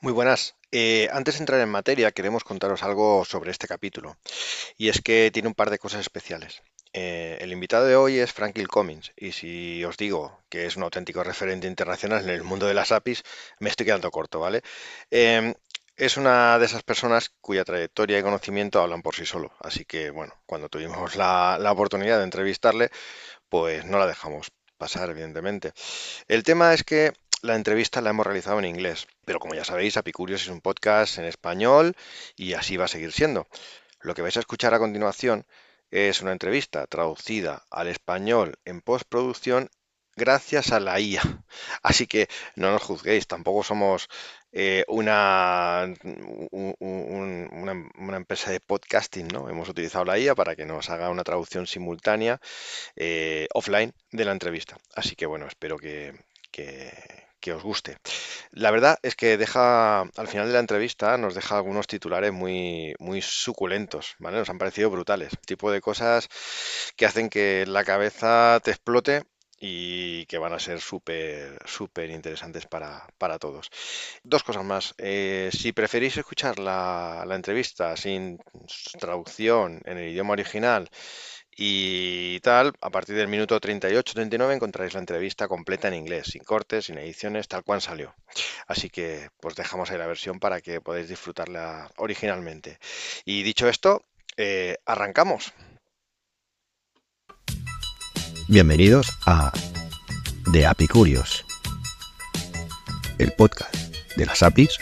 Muy buenas. Antes de entrar en materia, queremos contaros algo sobre este capítulo, y es que tiene un par de cosas especiales. El invitado de hoy es Franklin Cummins, y si os digo que es un auténtico referente internacional en el mundo de las APIs, me estoy quedando corto, ¿vale? Em, es una de esas personas cuya trayectoria y conocimiento hablan por sí solo, así que, bueno, cuando tuvimos la oportunidad de entrevistarle, pues no la dejamos pasar, evidentemente. El tema es que la entrevista la hemos realizado en inglés, pero como ya sabéis, Apicurios es un podcast en español y así va a seguir siendo. Lo que vais a escuchar a continuación es una entrevista traducida al español en postproducción gracias a la IA. Así que no nos juzguéis, tampoco somos una empresa de podcasting, ¿no? Hemos utilizado la IA para que nos haga una traducción simultánea offline de la entrevista. Así que bueno, espero que, que os guste. La verdad es que deja, al final de la entrevista, nos deja algunos titulares muy suculentos, ¿vale? Nos han parecido brutales. Tipo de cosas que hacen que la cabeza te explote y que van a ser súper interesantes para todos. Dos cosas más. Si preferís escuchar la entrevista sin traducción en el idioma original, y tal, a partir del minuto 38-39 encontraréis la entrevista completa en inglés, sin cortes, sin ediciones, tal cual salió. Así que pues dejamos ahí la versión para que podáis disfrutarla originalmente. Y dicho esto, arrancamos. Bienvenidos a The Apicurios, el podcast de las APIs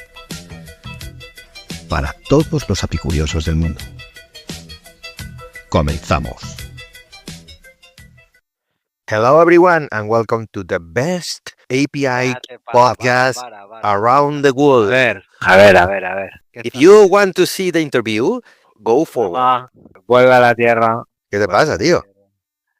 para todos los apicuriosos del mundo. Comenzamos. Hello everyone and welcome to the best API podcast around the A world. ver. If you want to see the interview, go forward. Vuelve a la tierra. ¿Qué te pasa, tío?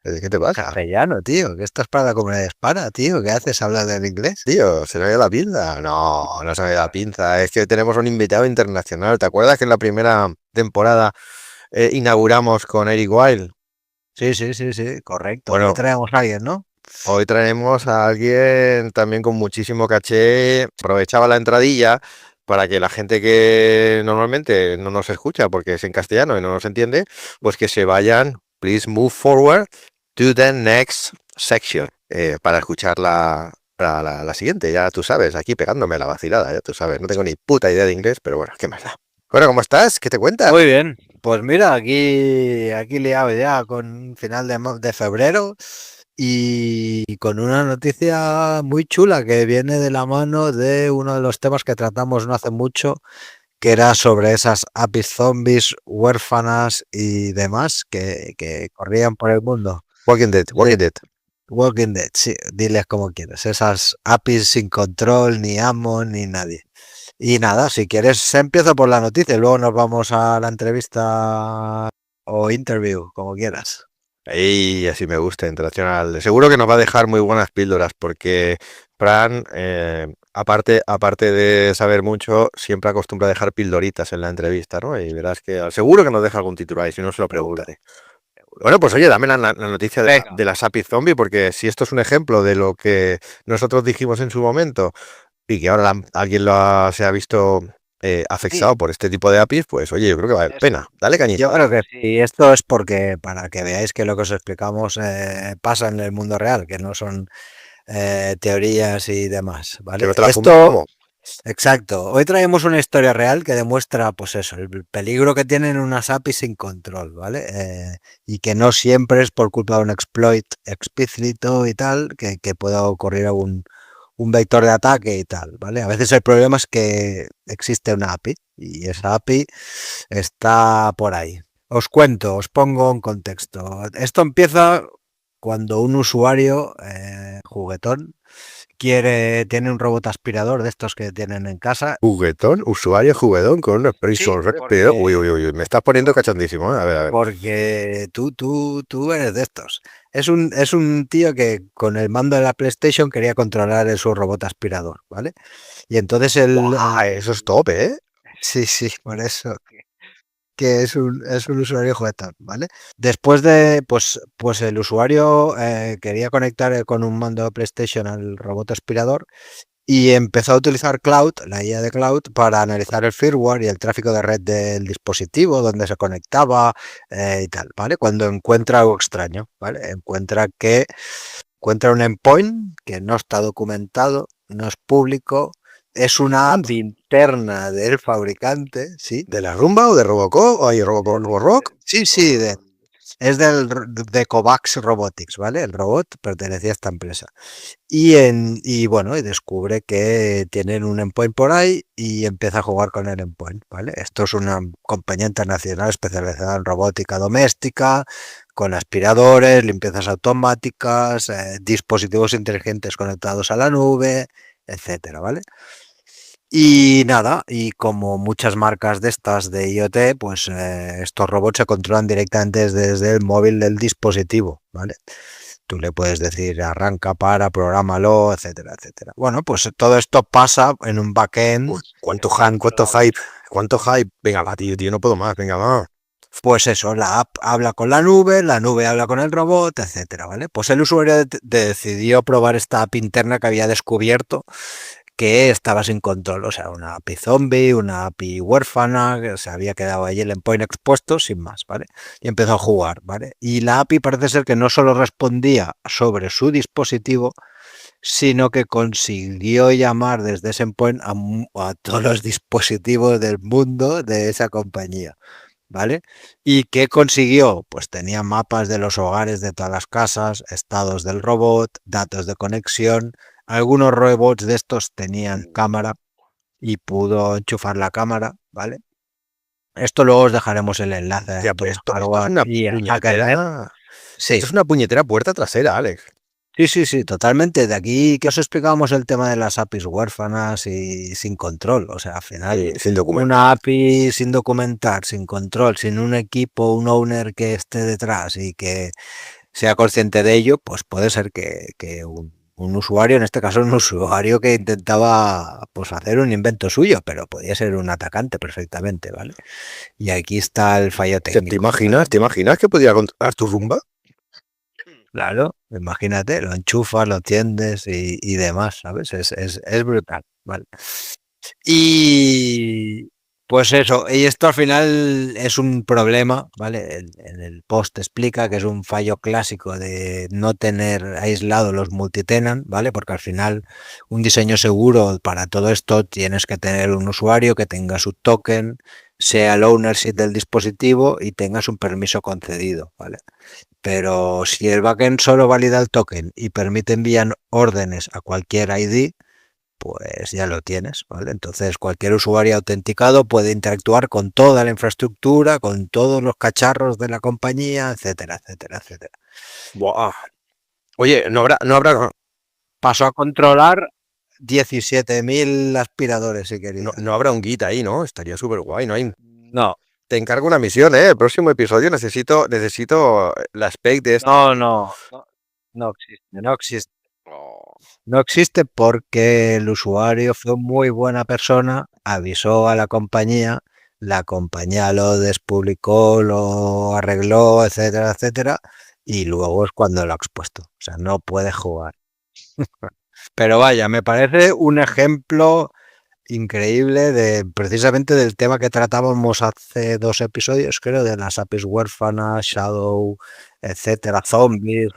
¿Qué te pasa? Castellano, tío, que esto es para la comunidad hispana, tío. ¿Qué haces hablar en inglés? Tío, ¿se me ha ido la pinza? No, no se me ha ido la pinza. Es que tenemos un invitado internacional. ¿Te acuerdas que en la primera temporada inauguramos con Eric Wilde? Sí, correcto. Bueno. Hoy traemos a alguien, ¿no? Hoy traemos a alguien también con muchísimo caché. Aprovechaba la entradilla para que la gente que normalmente no nos escucha porque es en castellano y no nos entiende, pues que se vayan, please move forward to the next section, para escuchar la siguiente. Ya tú sabes, aquí pegándome la vacilada, ya tú sabes. No tengo ni puta idea de inglés, pero bueno, ¿qué más da? Bueno, ¿cómo estás? ¿Qué te cuentas? Muy bien. Pues mira, aquí liado ya con final de febrero y con una noticia muy chula que viene de la mano de uno de los temas que tratamos no hace mucho, que era sobre esas APIs zombies, huérfanas y demás que corrían por el mundo. Walking Dead, Walking Dead. Walking Dead, sí, diles como quieras. Esas APIs sin control, ni amo, ni nadie. Y nada, si quieres, empiezo por la noticia y luego nos vamos a la entrevista o interview, como quieras. Y así me gusta, internacional. Seguro que nos va a dejar muy buenas píldoras porque Fran, aparte de saber mucho, siempre acostumbra a dejar pildoritas en la entrevista, ¿no? Y verás que seguro que nos deja algún titular y si no se lo preguntaré. Bueno, pues oye, dame la noticia de las API zombie, porque si esto es un ejemplo de lo que nosotros dijimos en su momento y que ahora alguien se ha visto afectado por este tipo de APIs, pues oye, yo creo que vale la pena. Dale cañita. Yo creo que sí, esto es porque para que veáis que lo que os explicamos pasa en el mundo real, que no son teorías y demás, ¿vale? Que no te la Esto, fumamos. exacto. Hoy traemos una historia real que demuestra, pues eso, el peligro que tienen unas APIs sin control, ¿vale? Y que no siempre es por culpa de un exploit explícito y tal, que pueda ocurrir un vector de ataque y tal, ¿vale? A veces el problema es que existe una API y esa API está por ahí. Os cuento, os pongo en contexto. Esto empieza cuando un usuario juguetón tiene un robot aspirador de estos que tienen en casa. Juguetón, usuario juguetón con un expreso porque- Uy, me estás poniendo cachondísimo, ¿eh? A ver. Porque tú eres de estos. Es un tío que con el mando de la PlayStation quería controlar su robot aspirador, ¿vale? Y entonces Eso es top, ¿eh? Sí, por eso. Que es un usuario juguetón, ¿vale? Después de, pues el usuario quería conectar con un mando de PlayStation al robot aspirador y empezó a utilizar Cloud, la IA de Cloud, para analizar el firmware y el tráfico de red del dispositivo, donde se conectaba y tal, ¿vale? Cuando encuentra algo extraño, ¿vale? Encuentra un endpoint que no está documentado, no es público, es una app interna del fabricante, ¿sí? ¿De la Rumba o de Robocop? ¿O hay Roborock? Sí, es de Kovacs Robotics, ¿vale? El robot pertenecía a esta empresa. Y bueno, y descubre que tienen un endpoint por ahí y empieza a jugar con el endpoint, ¿vale? Esto es una compañía internacional especializada en robótica doméstica, con aspiradores, limpiezas automáticas, dispositivos inteligentes conectados a la nube, etcétera, ¿vale? Y nada, y como muchas marcas de estas de IoT, pues estos robots se controlan directamente desde el móvil del dispositivo, ¿vale? Tú le puedes decir arranca, para, prográmalo, etcétera, etcétera. Bueno, pues todo esto pasa en un backend. Uy, ¿cuánto hype? ¿Cuánto hype? Venga, va, tío, no puedo más, venga, va. Pues eso, la app habla con la nube habla con el robot, etcétera, ¿vale? Pues el usuario decidió probar esta app interna que había descubierto que estaba sin control, o sea, una API zombie, una API huérfana, que se había quedado allí el endpoint expuesto sin más, ¿vale? Y empezó a jugar, ¿vale? Y la API parece ser que no solo respondía sobre su dispositivo, sino que consiguió llamar desde ese endpoint a todos los dispositivos del mundo de esa compañía, ¿vale? ¿Y qué consiguió? Pues tenía mapas de los hogares de todas las casas, estados del robot, datos de conexión. Algunos robots de estos tenían cámara y pudo enchufar la cámara, ¿vale? Esto luego os dejaremos el enlace Tía, de pues esto es hardware una y Hackernet. puñetera. Sí, Esto es una puñetera puerta trasera, Alex. sí, totalmente. De aquí que os explicábamos el tema de las APIs huérfanas y sin control. O sea, al final, Sí, sin documentar. una API sin documentar, sin control, sin un equipo, un owner que esté detrás y que sea consciente de ello, pues puede ser que un usuario, en este caso un usuario que intentaba pues hacer un invento suyo, pero podía ser un atacante perfectamente, ¿vale? Y aquí está el fallo ¿Te técnico. imaginas? ¿Te imaginas que podía controlar tu Rumba? Claro, imagínate, lo enchufas, lo tiendes y demás, ¿sabes? Es brutal, ¿vale? Y pues eso, y esto al final es un problema, ¿vale? En el post explica que es un fallo clásico de no tener aislado los multitenant, ¿vale? Porque al final un diseño seguro para todo esto tienes que tener un usuario que tenga su token, sea el ownership del dispositivo y tengas un permiso concedido, ¿vale? Pero si el backend solo valida el token y permite enviar órdenes a cualquier ID, pues ya lo tienes, ¿vale? Entonces cualquier usuario autenticado puede interactuar con toda la infraestructura, con todos los cacharros de la compañía, etcétera, etcétera, etcétera. Buah. Oye, no habrá, Pasó a controlar 17.000 aspiradores, si quería. no habrá un Git ahí, ¿no? Estaría súper guay, ¿no? No, Te encargo una misión, ¿eh? El próximo episodio necesito la spec de esto. no existe. No existe. No existe porque el usuario fue muy buena persona, avisó a la compañía lo despublicó, lo arregló, etcétera, etcétera, y luego es cuando lo ha expuesto. O sea, no puede jugar. Pero vaya, me parece un ejemplo increíble de precisamente del tema que tratábamos hace 2 episodios, creo, de las APIs huérfanas, Shadow, etcétera, zombies.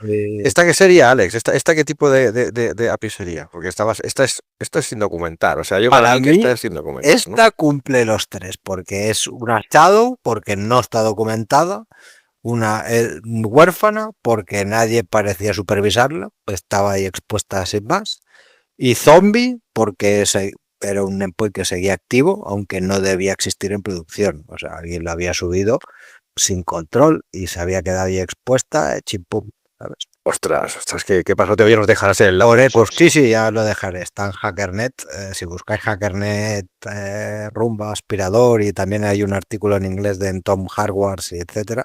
¿Esta qué sería, Alex? ¿Esta qué tipo de API sería? Porque esto es sin documentar. O sea, yo Para mí que mí, esta es sin documentar, ¿no? esta cumple los 3, porque es una Shadow, porque no está documentada, una huérfana, porque nadie parecía supervisarla, estaba ahí expuesta sin más, y zombie, porque era un endpoint que seguía activo, aunque no debía existir en producción. O sea, alguien lo había subido sin control y se había quedado ahí expuesta, chimpum, ¿sabes? Ostras, ¿qué pasó? Te voy a nos dejarás el lado. Pues sí, ya lo dejaré. Está en Hackernet. Si buscáis Hackernet, Rumba, aspirador, y también hay un artículo en inglés de Tom Hardware, y etcétera.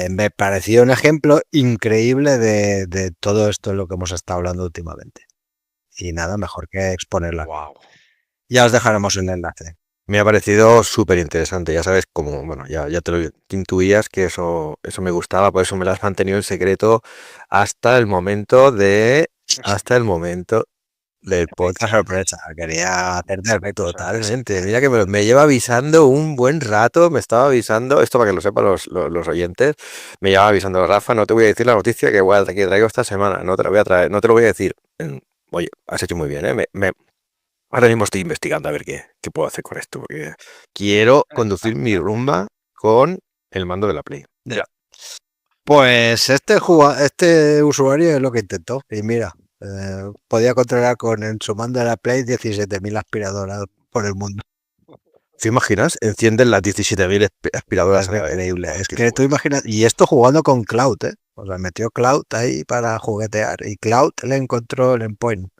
Me pareció un ejemplo increíble de todo esto en lo que hemos estado hablando últimamente. Y nada, mejor que exponerla. Wow. Ya os dejaremos el enlace. Me ha parecido súper interesante. Ya sabes, como, bueno, ya te lo intuías que eso me gustaba, por eso me lo has mantenido en secreto hasta el momento del Otra podcast. sorpresa, quería hacerte el efecto sorpresa. Totalmente. Mira que me lleva avisando un buen rato, me estaba avisando, esto para que lo sepan los oyentes, me lleva avisando Rafa, no te voy a decir la noticia que traigo esta semana, no te la voy a traer, no te lo voy a decir. Oye, has hecho muy bien, ¿eh? Ahora mismo estoy investigando a ver qué puedo hacer con esto, porque quiero conducir mi rumba con el mando de la Play. Ya. Pues este usuario es lo que intentó. Y mira, podía controlar en su mando de la Play 17.000 aspiradoras por el mundo. ¿Te imaginas? Encienden las 17.000 aspiradoras Es a la vez. increíble. Joder, Es qué que tú fuerte. imaginas, y esto jugando con Cloud, ¿eh? O sea, metió Cloud ahí para juguetear. Y Cloud le encontró el endpoint.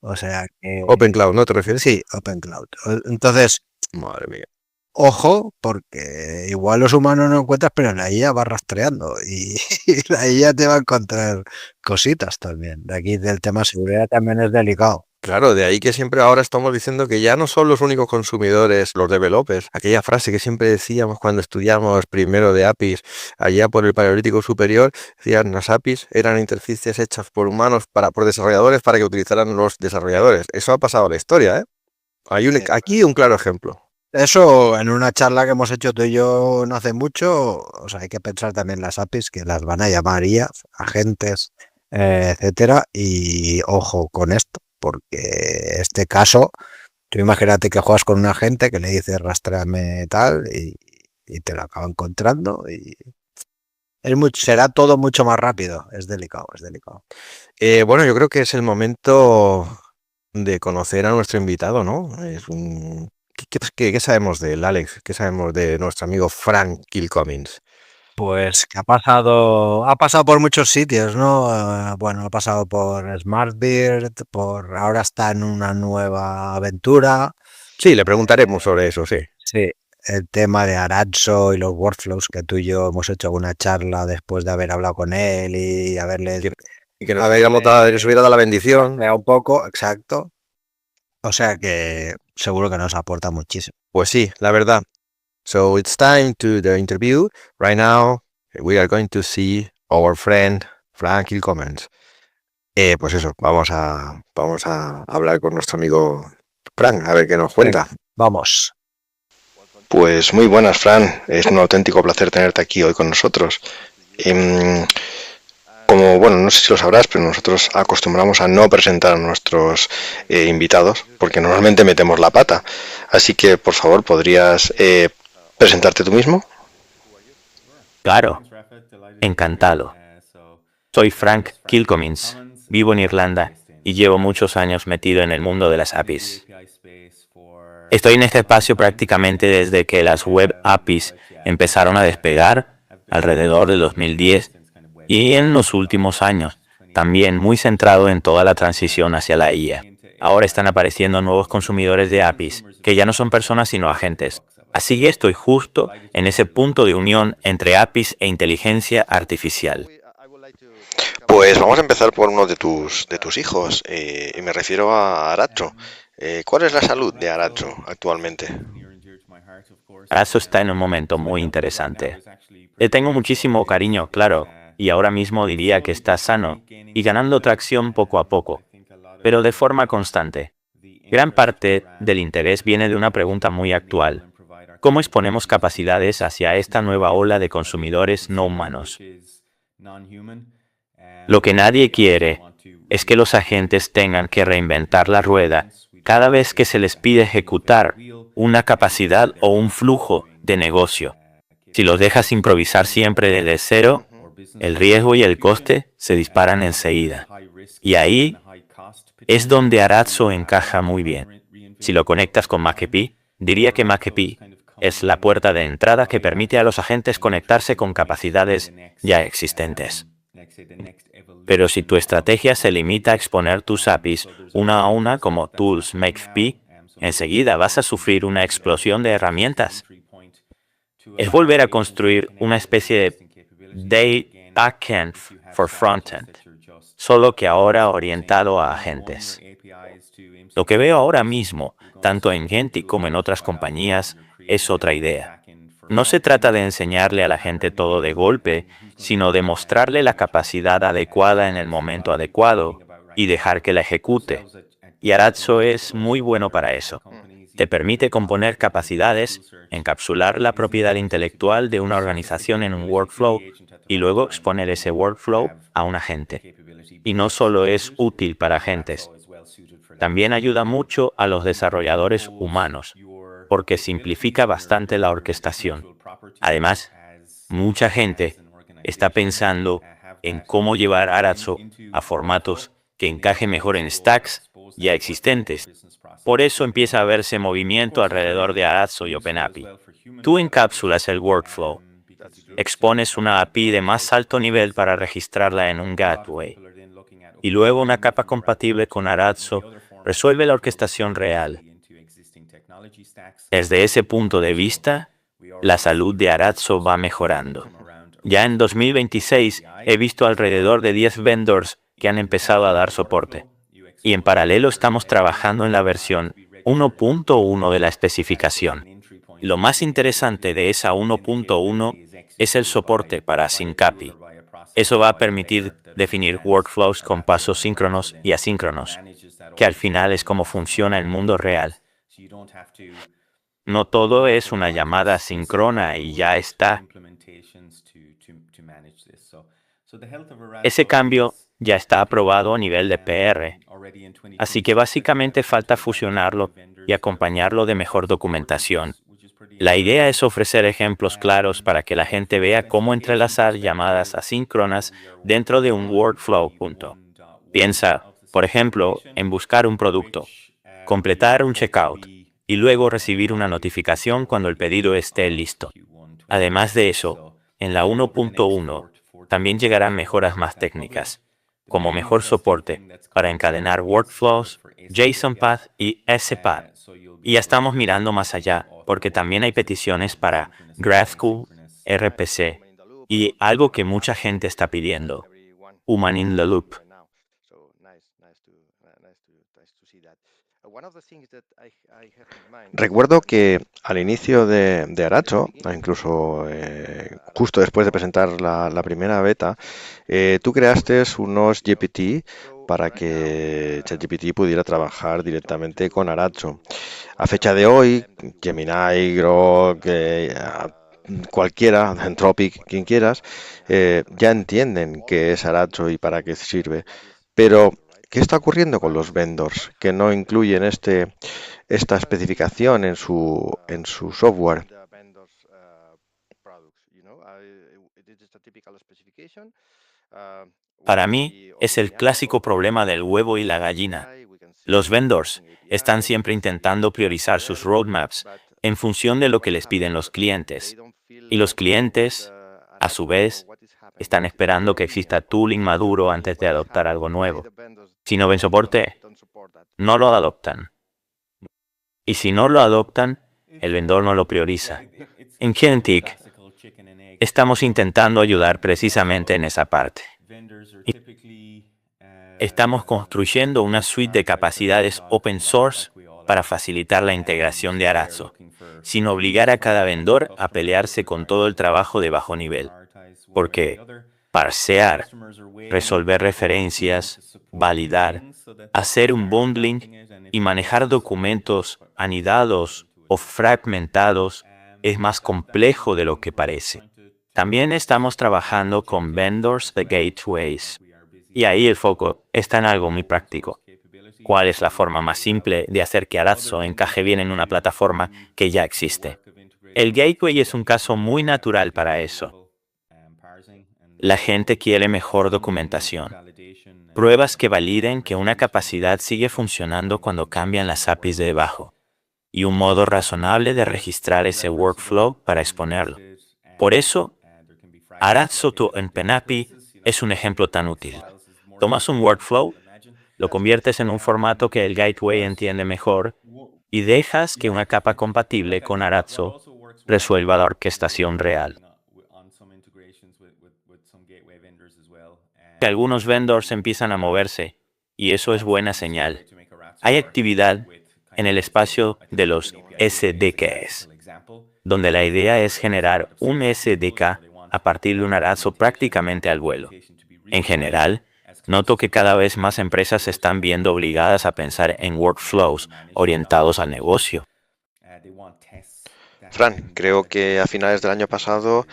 O sea que Open Cloud, ¿no te refieres? sí, Open Cloud. Entonces, Madre mía. ojo, porque igual los humanos no encuentras, pero la IA va rastreando y, y la IA te va a encontrar cositas también. De aquí del tema seguridad también es delicado. Claro, de ahí que siempre ahora estamos diciendo que ya no son los únicos consumidores, los developers. Aquella frase que siempre decíamos cuando estudiamos primero de APIs, allá por el Paleolítico Superior, decían las APIs eran interfaces hechas por humanos por desarrolladores para que utilizaran los desarrolladores. Eso ha pasado a la historia, ¿eh? Hay aquí un claro ejemplo. Eso en una charla que hemos hecho tú y yo no hace mucho, o sea, hay que pensar también las APIs que las van a llamar IA, agentes, etcétera, y ojo con esto, porque este caso, tú imagínate que juegas con un agente que le dice rastréame tal y te lo acaba encontrando y será todo mucho más rápido, es delicado, es delicado. Bueno, yo creo que es el momento de conocer a nuestro invitado, ¿no? ¿Qué sabemos de él, Alex? ¿Qué sabemos de nuestro amigo Frank Kilcummins? Pues que ha pasado por muchos sitios, ¿no? Bueno, ha pasado por SmartBeard, ahora está en una nueva aventura. Sí, le preguntaremos sobre eso, sí. Sí, el tema de Arazzo y los workflows que tú y yo hemos hecho alguna charla después de haber hablado con él y haberle Y que nos hubiera dado la bendición. un poco, exacto. O sea que seguro que nos aporta muchísimo. Pues sí, la verdad. So it's time to the interview. Right now, we are going to see our friend Frank Kilcummins. Pues eso, vamos a hablar con nuestro amigo Frank, a ver qué nos cuenta. Vamos. Pues muy buenas, Fran. Es un auténtico placer tenerte aquí hoy con nosotros. Como, bueno, no sé si lo sabrás, pero nosotros acostumbramos a no presentar a nuestros invitados, porque normalmente metemos la pata. Así que, por favor, ¿podrías presentarte tú mismo? Claro, encantado. Soy Frank Kilcummins, vivo en Irlanda y llevo muchos años metido en el mundo de las APIs. Estoy en este espacio prácticamente desde que las web APIs empezaron a despegar alrededor de 2010 y en los últimos años, también muy centrado en toda la transición hacia la IA. Ahora están apareciendo nuevos consumidores de APIs, que ya no son personas sino agentes. Así que estoy justo en ese punto de unión entre APIs e inteligencia artificial. Pues vamos a empezar por uno de tus hijos, y me refiero a Arazzo. ¿Cuál es la salud de Arazzo actualmente? Arazzo está en un momento muy interesante. Le tengo muchísimo cariño, claro, y ahora mismo diría que está sano y ganando tracción poco a poco, pero de forma constante. Gran parte del interés viene de una pregunta muy actual. ¿Cómo exponemos capacidades hacia esta nueva ola de consumidores no humanos? Lo que nadie quiere es que los agentes tengan que reinventar la rueda cada vez que se les pide ejecutar una capacidad o un flujo de negocio. Si los dejas improvisar siempre desde cero, el riesgo y el coste se disparan enseguida. Y ahí es donde Arazzo encaja muy bien. Si lo conectas con McAfee, diría que McAfee es la puerta de entrada que permite a los agentes conectarse con capacidades ya existentes. Pero si tu estrategia se limita a exponer tus APIs una a una como Tools McAfee, enseguida vas a sufrir una explosión de herramientas. Es volver a construir una especie de backend for frontend, solo que ahora orientado a agentes. Lo que veo ahora mismo, tanto en Genti como en otras compañías, es otra idea. No se trata de enseñarle a la gente todo de golpe, sino de mostrarle la capacidad adecuada en el momento adecuado y dejar que la ejecute. Y Arazzo es muy bueno para eso. Te permite componer capacidades, encapsular la propiedad intelectual de una organización en un workflow y luego exponer ese workflow a un agente. Y no solo es útil para agentes, también ayuda mucho a los desarrolladores humanos, porque simplifica bastante la orquestación. Además, mucha gente está pensando en cómo llevar Arazzo a formatos que encajen mejor en stacks ya existentes. Por eso empieza a verse movimiento alrededor de Arazzo y OpenAPI. Tú encapsulas el workflow, expones una API de más alto nivel para registrarla en un gateway, y luego una capa compatible con Arazzo resuelve la orquestación real. Desde ese punto de vista, la salud de Arazzo va mejorando. Ya en 2026 he visto alrededor de 10 vendors que han empezado a dar soporte. Y en paralelo estamos trabajando en la versión 1.1 de la especificación. Lo más interesante de esa 1.1 es el soporte para Syncapi. Eso va a permitir definir workflows con pasos síncronos y asíncronos, que al final es como funciona el mundo real. No todo es una llamada síncrona y ya está. Ese cambio ya está aprobado a nivel de PR, así que básicamente falta fusionarlo y acompañarlo de mejor documentación. La idea es ofrecer ejemplos claros para que la gente vea cómo entrelazar llamadas asíncronas dentro de un workflow. Piensa, por ejemplo, en buscar un producto, completar un checkout y luego recibir una notificación cuando el pedido esté listo. Además de eso, en la 1.1 también llegarán mejoras más técnicas, como mejor soporte para encadenar workflows, JSON Path y SPath. Y ya estamos mirando más allá, porque también hay peticiones para GraphQL, RPC y algo que mucha gente está pidiendo, Human in the Loop. Recuerdo que al inicio de Arazzo, incluso justo después de presentar la primera beta, tú creaste unos GPT para que ChatGPT pudiera trabajar directamente con Arazzo. A fecha de hoy, Gemini, Grok, cualquiera, Anthropic, quien quieras, ya entienden qué es Arazzo y para qué sirve. Pero, ¿qué está ocurriendo con los vendors que no incluyen esta especificación en su software? Para mí, es el clásico problema del huevo y la gallina. Los vendors están siempre intentando priorizar sus roadmaps en función de lo que les piden los clientes. Y los clientes, a su vez, están esperando que exista tooling maduro antes de adoptar algo nuevo. Si no ven soporte, no lo adoptan. Y si no lo adoptan, el vendor no lo prioriza. En Kinetic, estamos intentando ayudar precisamente en esa parte. Estamos construyendo una suite de capacidades open source para facilitar la integración de Arazzo, sin obligar a cada vendor a pelearse con todo el trabajo de bajo nivel. Porque parsear, resolver referencias, validar, hacer un bundling y manejar documentos anidados o fragmentados es más complejo de lo que parece. También estamos trabajando con vendors de gateways. Y ahí el foco está en algo muy práctico. ¿Cuál es la forma más simple de hacer que Arazzo encaje bien en una plataforma que ya existe? El gateway es un caso muy natural para eso. La gente quiere mejor documentación. Pruebas que validen que una capacidad sigue funcionando cuando cambian las APIs de debajo. Y un modo razonable de registrar ese workflow para exponerlo. Por eso, Arazzo to OpenAPI es un ejemplo tan útil. Tomas un workflow, lo conviertes en un formato que el gateway entiende mejor y dejas que una capa compatible con Arazzo resuelva la orquestación real. Que algunos vendors empiezan a moverse, y eso es buena señal. Hay actividad en el espacio de los SDKs, donde la idea es generar un SDK a partir de un Arazzo prácticamente al vuelo. En general, Noto que cada vez más empresas se están viendo obligadas a pensar en workflows orientados al negocio. Fran, creo que a finales del año pasado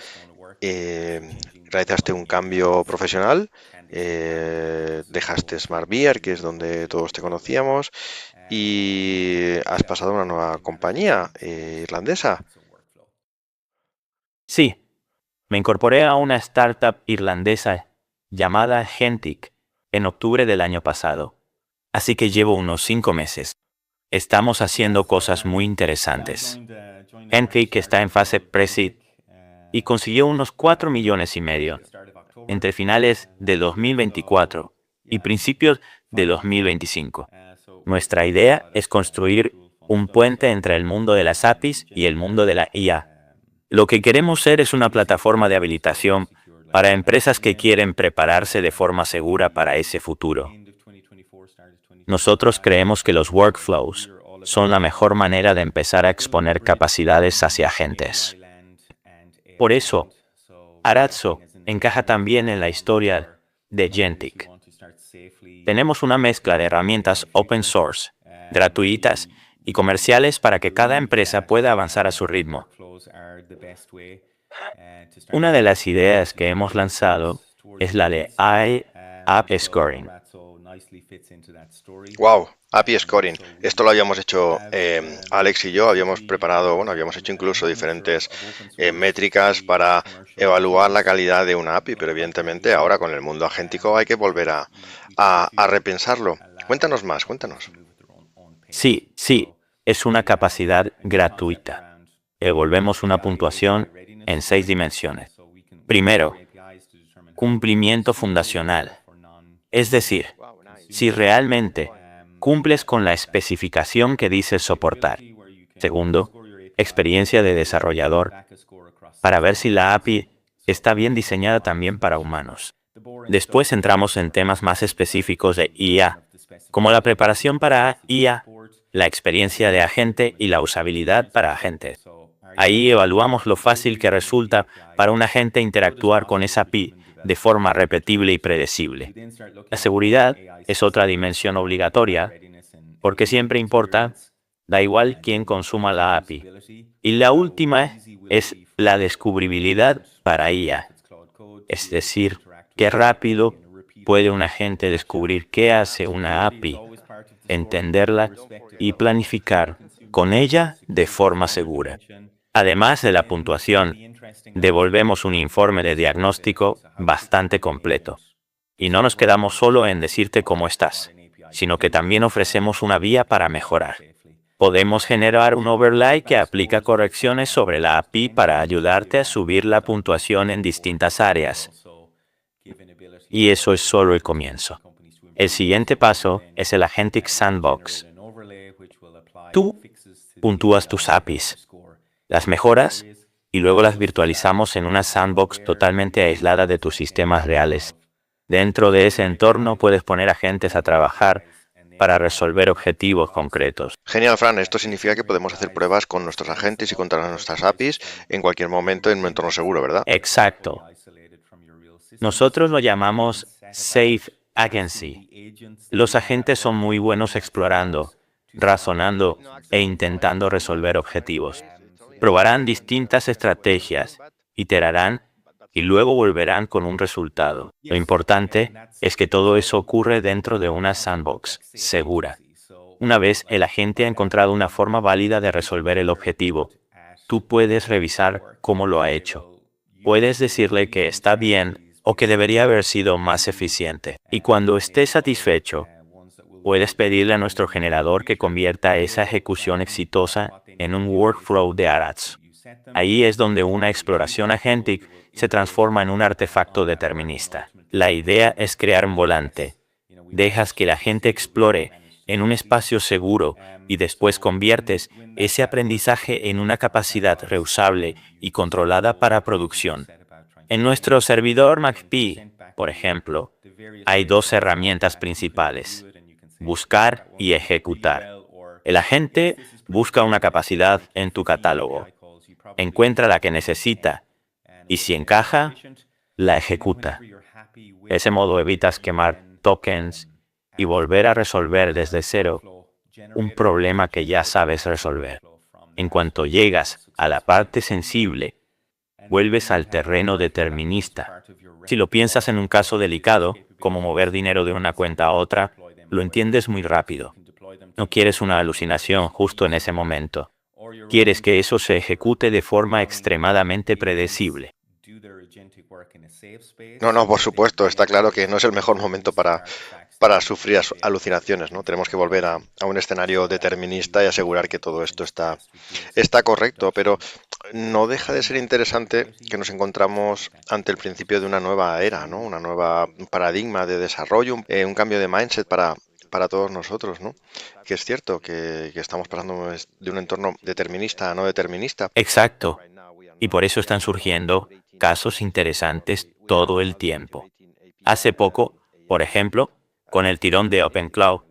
realizaste un cambio profesional, dejaste Smart Beer, que es donde todos te conocíamos, y has pasado a una nueva compañía irlandesa. Sí, me incorporé a una startup irlandesa llamada Gentic en octubre del año pasado, así que llevo unos 5 meses. Estamos haciendo cosas muy interesantes. Gentic está en fase pre-seed y consiguió unos 4,5 millones entre finales de 2024 y principios de 2025. Nuestra idea es construir un puente entre el mundo de las APIs y el mundo de la IA. Lo que queremos ser es una plataforma de habilitación para empresas que quieren prepararse de forma segura para ese futuro. Nosotros creemos que los workflows son la mejor manera de empezar a exponer capacidades hacia agentes. Por eso, Arazzo encaja también en la historia de Gentic. Tenemos una mezcla de herramientas open source, gratuitas y comerciales para que cada empresa pueda avanzar a su ritmo. Una de las ideas que hemos lanzado es la de App Scoring. Wow, API Scoring. Esto lo habíamos hecho Alex y yo, habíamos preparado, bueno, habíamos hecho incluso diferentes métricas para evaluar la calidad de una API, pero evidentemente ahora con el mundo agéntico hay que volver a repensarlo. Cuéntanos más, cuéntanos. Sí, es una capacidad gratuita. Evolvemos una puntuación en 6 dimensiones. Primero, cumplimiento fundacional. Es decir, si realmente cumples con la especificación que dices soportar. Segundo, experiencia de desarrollador, para ver si la API está bien diseñada también para humanos. Después entramos en temas más específicos de IA, como la preparación para IA, la experiencia de agente y la usabilidad para agentes. Ahí evaluamos lo fácil que resulta para un agente interactuar con esa API de forma repetible y predecible. La seguridad es otra dimensión obligatoria, porque siempre importa, da igual quién consuma la API. Y la última es la descubribilidad para IA, es decir, qué rápido puede un agente descubrir qué hace una API, entenderla y planificar con ella de forma segura. Además de la puntuación, devolvemos un informe de diagnóstico bastante completo. Y no nos quedamos solo en decirte cómo estás, sino que también ofrecemos una vía para mejorar. Podemos generar un overlay que aplica correcciones sobre la API para ayudarte a subir la puntuación en distintas áreas. Y eso es solo el comienzo. El siguiente paso es el Agentic Sandbox. Tú puntúas tus APIs, las mejoras y luego las virtualizamos en una sandbox totalmente aislada de tus sistemas reales. Dentro de ese entorno puedes poner agentes a trabajar para resolver objetivos concretos. Genial, Fran. Esto significa que podemos hacer pruebas con nuestros agentes y contra nuestras APIs en cualquier momento en un entorno seguro, ¿verdad? Exacto. Nosotros lo llamamos Safe Agency. Los agentes son muy buenos explorando, razonando e intentando resolver objetivos. Probarán distintas estrategias, iterarán y luego volverán con un resultado. Lo importante es que todo eso ocurre dentro de una sandbox segura. Una vez el agente ha encontrado una forma válida de resolver el objetivo, tú puedes revisar cómo lo ha hecho. Puedes decirle que está bien o que debería haber sido más eficiente. Y cuando esté satisfecho, puedes pedirle a nuestro generador que convierta esa ejecución exitosa en un workflow de Arazzo. Ahí es donde una exploración agentic se transforma en un artefacto determinista. La idea es crear un volante. Dejas que la gente explore en un espacio seguro y después conviertes ese aprendizaje en una capacidad reusable y controlada para producción. En nuestro servidor McAfee, por ejemplo, hay 2 herramientas principales: buscar y ejecutar. El agente busca una capacidad en tu catálogo, encuentra la que necesita y si encaja, la ejecuta. De ese modo evitas quemar tokens y volver a resolver desde cero un problema que ya sabes resolver. En cuanto llegas a la parte sensible, vuelves al terreno determinista. Si lo piensas en un caso delicado, como mover dinero de una cuenta a otra, lo entiendes muy rápido. No quieres una alucinación justo en ese momento. Quieres que eso se ejecute de forma extremadamente predecible. No, no, por supuesto, está claro que no es el mejor momento para sufrir alucinaciones, ¿no? Tenemos que volver a un escenario determinista y asegurar que todo esto está correcto, pero no deja de ser interesante que nos encontramos ante el principio de una nueva era, ¿no? Una nueva paradigma de desarrollo, un cambio de mindset para todos nosotros, ¿no? Que es cierto que estamos pasando de un entorno determinista a no determinista. Exacto. Y por eso están surgiendo casos interesantes todo el tiempo. Hace poco, por ejemplo, con el tirón de OpenCloud,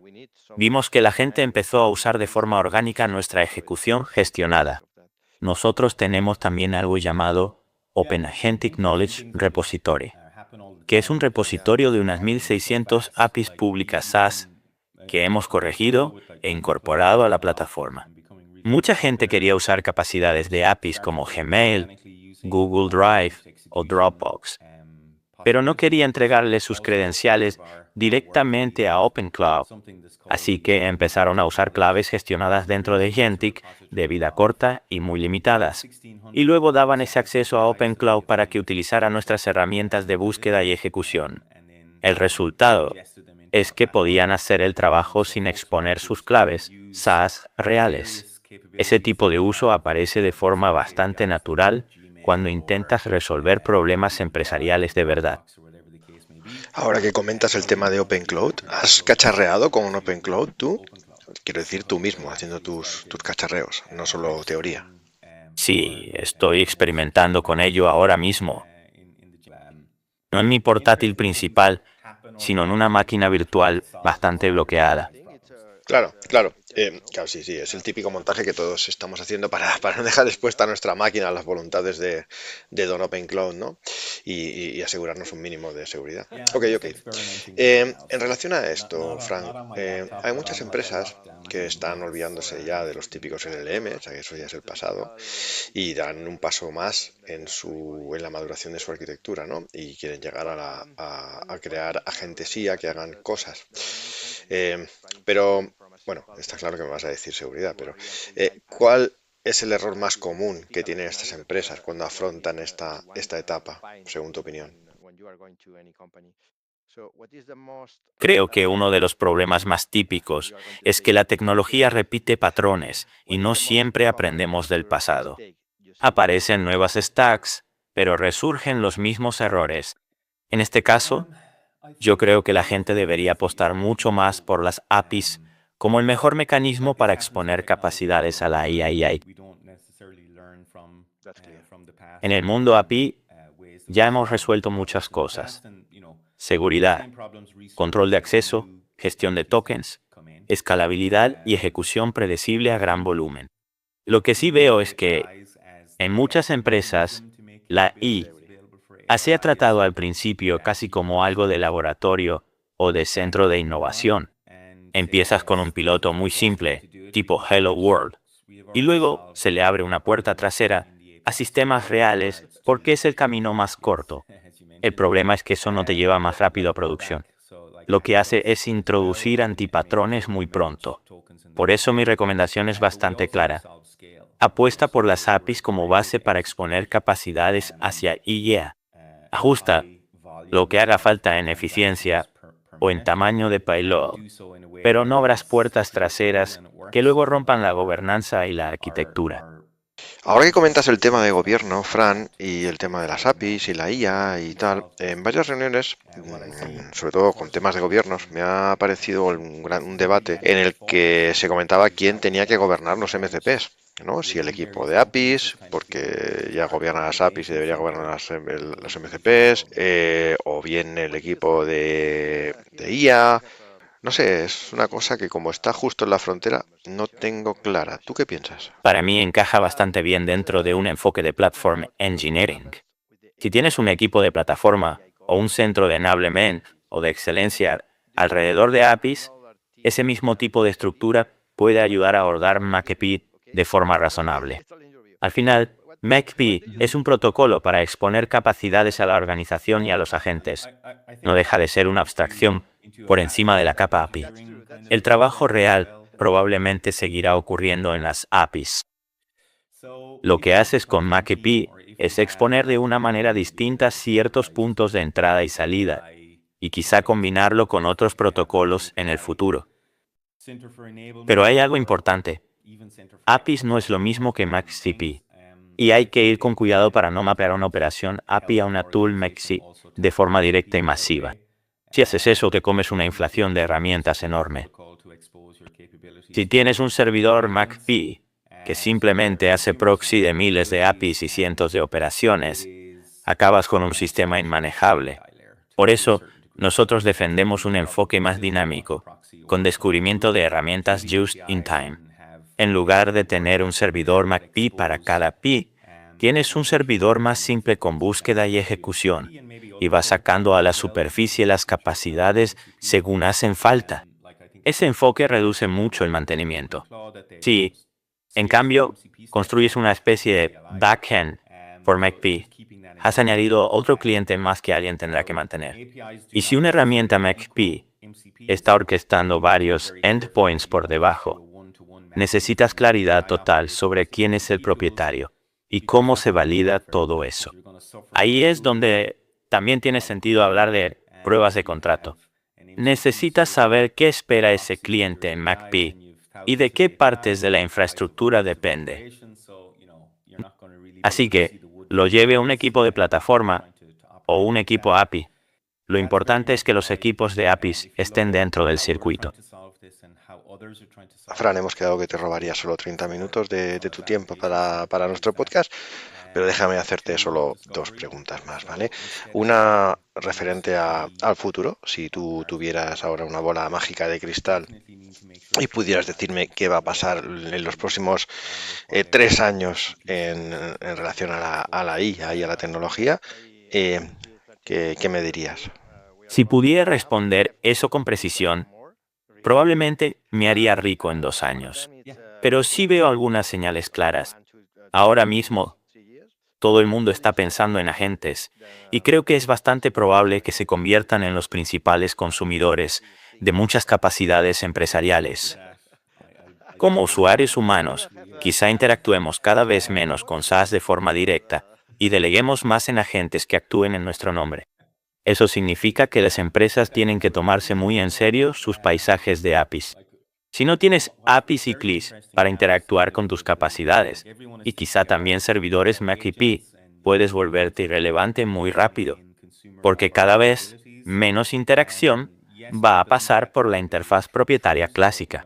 vimos que la gente empezó a usar de forma orgánica nuestra ejecución gestionada. Nosotros tenemos también algo llamado Open Agentic Knowledge Repository, que es un repositorio de unas 1600 APIs públicas SaaS que hemos corregido e incorporado a la plataforma. Mucha gente quería usar capacidades de APIs como Gmail, Google Drive o Dropbox, pero no quería entregarle sus credenciales directamente a OpenCloud. Así que empezaron a usar claves gestionadas dentro de Gentic de vida corta y muy limitadas. Y luego daban ese acceso a OpenCloud para que utilizara nuestras herramientas de búsqueda y ejecución. El resultado es que podían hacer el trabajo sin exponer sus claves SaaS reales. Ese tipo de uso aparece de forma bastante natural cuando intentas resolver problemas empresariales de verdad. Ahora que comentas el tema de OpenCloud, ¿has cacharreado con un OpenCloud tú? Quiero decir tú mismo, haciendo tus cacharreos, no solo teoría. Sí, estoy experimentando con ello ahora mismo. No en mi portátil principal, sino en una máquina virtual bastante bloqueada. Claro, claro. Claro, sí, sí, es el típico montaje que todos estamos haciendo para no dejar expuesta nuestra máquina a las voluntades de Don OpenCloud, ¿no? Y asegurarnos un mínimo de seguridad. Ok, ok. En relación a esto, Frank, hay muchas empresas que están olvidándose ya de los típicos LLM, o sea que eso ya es el pasado, y dan un paso más en la maduración de su arquitectura, ¿no? Y quieren llegar a crear agentes IA que hagan cosas. Pero bueno, está claro que me vas a decir seguridad, pero ¿cuál es el error más común que tienen estas empresas cuando afrontan esta etapa, según tu opinión? Creo que uno de los problemas más típicos es que la tecnología repite patrones y no siempre aprendemos del pasado. Aparecen nuevas stacks, pero resurgen los mismos errores. En este caso, yo creo que la gente debería apostar mucho más por las APIs como el mejor mecanismo para exponer capacidades a la IA. En el mundo API ya hemos resuelto muchas cosas. Seguridad, control de acceso, gestión de tokens, escalabilidad y ejecución predecible a gran volumen. Lo que sí veo es que en muchas empresas la IA se ha tratado al principio casi como algo de laboratorio o de centro de innovación. Empiezas con un piloto muy simple, tipo Hello World, y luego se le abre una puerta trasera a sistemas reales porque es el camino más corto. El problema es que eso no te lleva más rápido a producción. Lo que hace es introducir antipatrones muy pronto. Por eso mi recomendación es bastante clara. Apuesta por las APIs como base para exponer capacidades hacia IA. Ajusta lo que haga falta en eficiencia o en tamaño de payload, pero no abras puertas traseras que luego rompan la gobernanza y la arquitectura. Ahora que comentas el tema de gobierno, Fran, y el tema de las APIs y la IA y tal, en varias reuniones, sobre todo con temas de gobiernos, me ha aparecido un debate en el que se comentaba quién tenía que gobernar los MCPs, ¿no? Si el equipo de APIs, porque ya gobierna las APIs y debería gobernar los MCPs, o bien el equipo de IA. No sé, es una cosa que como está justo en la frontera, no tengo clara. ¿Tú qué piensas? Para mí encaja bastante bien dentro de un enfoque de Platform Engineering. Si tienes un equipo de plataforma o un centro de enablement o de excelencia Alrededor de APIs, ese mismo tipo de estructura puede ayudar a abordar McAfee de forma razonable. Al final, McAfee es un protocolo para exponer capacidades a la organización y a los agentes. No deja de ser una abstracción por encima de la capa API. El trabajo real probablemente seguirá ocurriendo en las APIs. Lo que haces con McAfee es exponer de una manera distinta ciertos puntos de entrada y salida, y quizá combinarlo con otros protocolos en el futuro. Pero hay algo importante. APIs no es lo mismo que McCP, y hay que ir con cuidado para no mapear una operación API a una tool McC de forma directa y masiva. Si haces eso, te comes una inflación de herramientas enorme. Si tienes un servidor McAfee que simplemente hace proxy de miles de APIs y cientos de operaciones, acabas con un sistema inmanejable. Por eso, nosotros defendemos un enfoque más dinámico, con descubrimiento de herramientas just in time. En lugar de tener un servidor McAfee para cada API, tienes un servidor más simple con búsqueda y ejecución, y vas sacando a la superficie las capacidades según hacen falta. Ese enfoque reduce mucho el mantenimiento. Sí, en cambio, construyes una especie de backend por McAfee. Has añadido otro cliente más que alguien tendrá que mantener. Y si una herramienta McAfee está orquestando varios endpoints por debajo, necesitas claridad total sobre quién es el propietario y cómo se valida todo eso. Ahí es donde también tiene sentido hablar de pruebas de contrato. Necesitas saber qué espera ese cliente en McAfee y de qué partes de la infraestructura depende. Así que, lo lleve un equipo de plataforma o un equipo API. Lo importante es que los equipos de APIs estén dentro del circuito. Fran, hemos quedado que te robaría solo 30 minutos de tu tiempo para nuestro podcast, pero déjame hacerte solo dos preguntas más, ¿vale? Una referente al futuro. Si tú tuvieras ahora una bola mágica de cristal y pudieras decirme qué va a pasar en los próximos 3 años en relación a la IA y a la tecnología, ¿qué me dirías? Si pudiera responder eso con precisión, probablemente me haría rico en 2 años. Pero sí veo algunas señales claras. Ahora mismo, todo el mundo está pensando en agentes, y creo que es bastante probable que se conviertan en los principales consumidores de muchas capacidades empresariales. Como usuarios humanos, quizá interactuemos cada vez menos con SaaS de forma directa y deleguemos más en agentes que actúen en nuestro nombre. Eso significa que las empresas tienen que tomarse muy en serio sus paisajes de APIs. Si no tienes APIs y CLIs para interactuar con tus capacidades, y quizá también servidores McAfee, puedes volverte irrelevante muy rápido, porque cada vez menos interacción va a pasar por la interfaz propietaria clásica.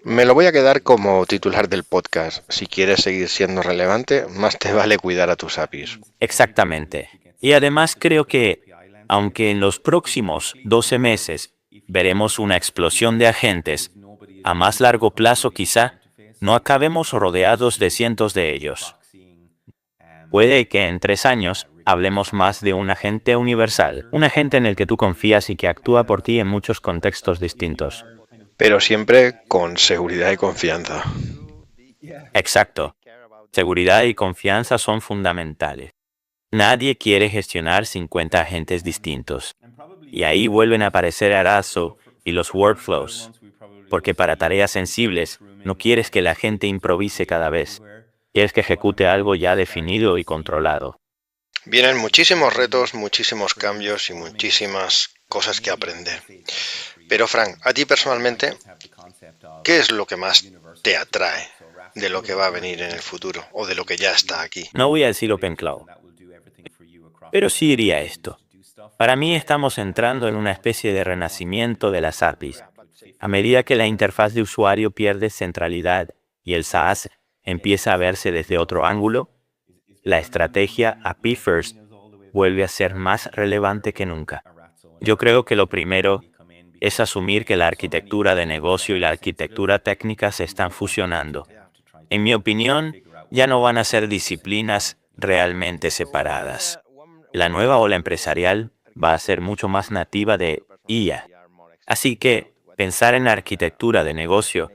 Me lo voy a quedar como titular del podcast. Si quieres seguir siendo relevante, más te vale cuidar a tus APIs. Exactamente. Y además creo que, aunque en los próximos 12 meses veremos una explosión de agentes, a más largo plazo quizá no acabemos rodeados de cientos de ellos. Puede que en 3 años hablemos más de un agente universal, un agente en el que tú confías y que actúa por ti en muchos contextos distintos. Pero siempre con seguridad y confianza. Exacto. Seguridad y confianza son fundamentales. Nadie quiere gestionar 50 agentes distintos. Y ahí vuelven a aparecer Arazo y los workflows. Porque para tareas sensibles, no quieres que la gente improvise cada vez. Quieres que ejecute algo ya definido y controlado. Vienen muchísimos retos, muchísimos cambios y muchísimas cosas que aprender. Pero Frank, a ti personalmente, ¿qué es lo que más te atrae de lo que va a venir en el futuro o de lo que ya está aquí? No voy a decir OpenCloud, pero sí diría esto. Para mí estamos entrando en una especie de renacimiento de las APIs. A medida que la interfaz de usuario pierde centralidad y el SaaS empieza a verse desde otro ángulo, la estrategia API First vuelve a ser más relevante que nunca. Yo creo que lo primero es asumir que la arquitectura de negocio y la arquitectura técnica se están fusionando. En mi opinión, ya no van a ser disciplinas realmente separadas. La nueva ola empresarial va a ser mucho más nativa de IA. Así que pensar en arquitectura de negocio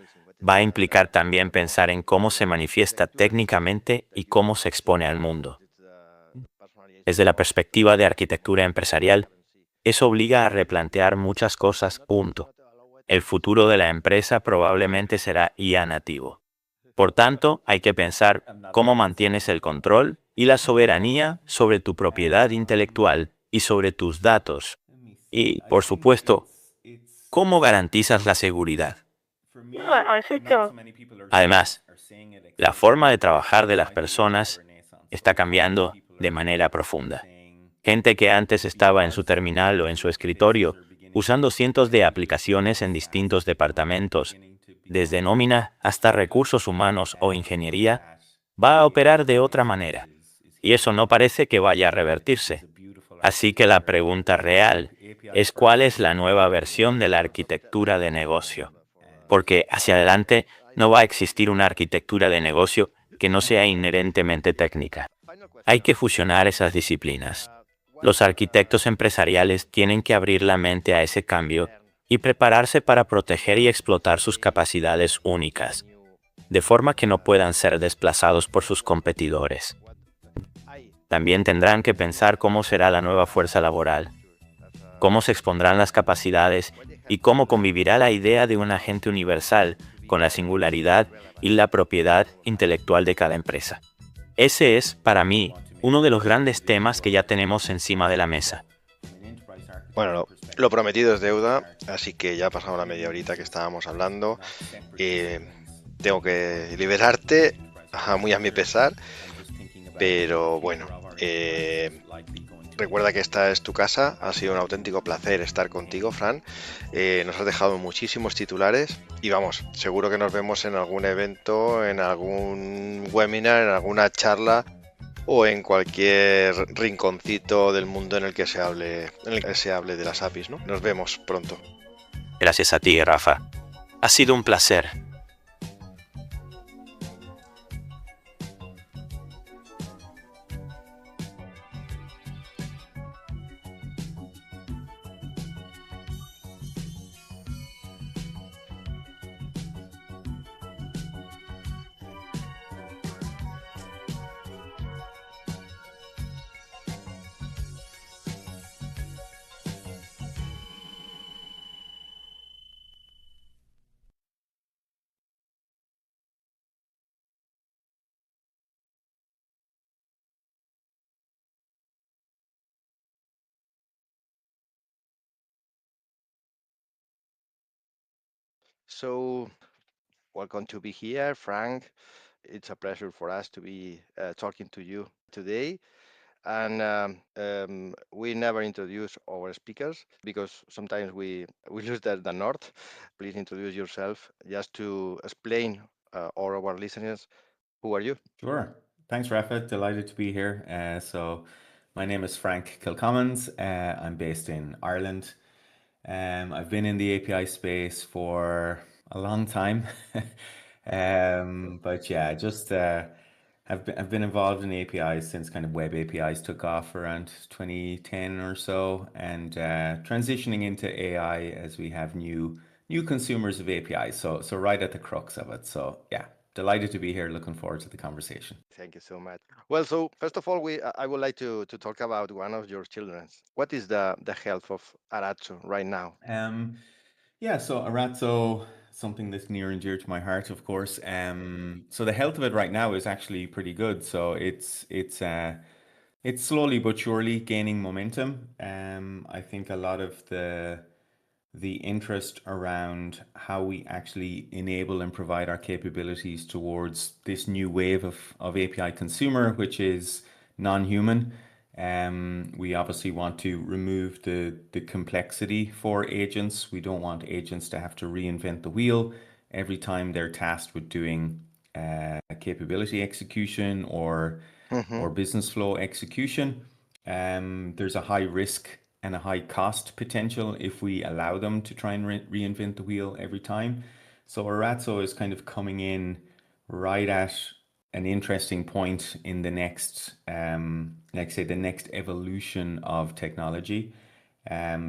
va a implicar también pensar en cómo se manifiesta técnicamente y cómo se expone al mundo. Desde la perspectiva de arquitectura empresarial, eso obliga a replantear muchas cosas. Punto. El futuro de la empresa probablemente será IA nativo. Por tanto, hay que pensar cómo mantienes el control y la soberanía sobre tu propiedad intelectual y sobre tus datos. Y, por supuesto, cómo garantizas la seguridad. Además, la forma de trabajar de las personas está cambiando de manera profunda. Gente que antes estaba en su terminal o en su escritorio, usando cientos de aplicaciones en distintos departamentos, desde nómina hasta recursos humanos o ingeniería, va a operar de otra manera. Y eso no parece que vaya a revertirse. Así que la pregunta real es cuál es la nueva versión de la arquitectura de negocio. Porque hacia adelante no va a existir una arquitectura de negocio que no sea inherentemente técnica. Hay que fusionar esas disciplinas. Los arquitectos empresariales tienen que abrir la mente a ese cambio y prepararse para proteger y explotar sus capacidades únicas, de forma que no puedan ser desplazados por sus competidores. También tendrán que pensar cómo será la nueva fuerza laboral, cómo se expondrán las capacidades y cómo convivirá la idea de un agente universal con la singularidad y la propiedad intelectual de cada empresa. Ese es, para mí, uno de los grandes temas que ya tenemos encima de la mesa. Bueno, lo prometido es deuda, así que ya ha pasado la media horita que estábamos hablando. Tengo que liberarte, muy a mi pesar, pero bueno, recuerda que esta es tu casa, ha sido un auténtico placer estar contigo, Fran. Nos has dejado muchísimos titulares y vamos, seguro que nos vemos en algún evento, en algún webinar, en alguna charla o en cualquier rinconcito del mundo en el que se hable de las APIs, ¿no? Nos vemos pronto. Gracias a ti, Rafa. Ha sido un placer. So, welcome to be here, Frank. It's a pleasure for us to be talking to you today. And we never introduce our speakers because sometimes we lose the north. Please introduce yourself just to explain all our listeners who are you. Sure. Thanks, Rafa. Delighted to be here. My name is Frank Kilcommons. I'm based in Ireland. I've been in the API space for a long time. But yeah, just I've been involved in APIs since kind of web APIs took off around 2010 or so, and transitioning into AI as we have new consumers of APIs. So right at the crux of it. So yeah, delighted to be here. Looking forward to the conversation. Thank you so much. Well, so first of all, I would like to talk about one of your children. What is the health of Aratsu right now? Yeah, so Aratso, something that's near and dear to my heart, of course. So the health of it right now is actually pretty good. So it's slowly but surely gaining momentum. I think a lot of the interest around how we actually enable and provide our capabilities towards this new wave of API consumer, which is non-human. We obviously want to remove the complexity for agents. We don't want agents to have to reinvent the wheel every time they're tasked with doing capability execution or business flow execution. There's a high risk and a high cost potential if we allow them to try and reinvent the wheel every time. So Aratso is kind of coming in right at an interesting point in the next, like say, the next evolution of technology.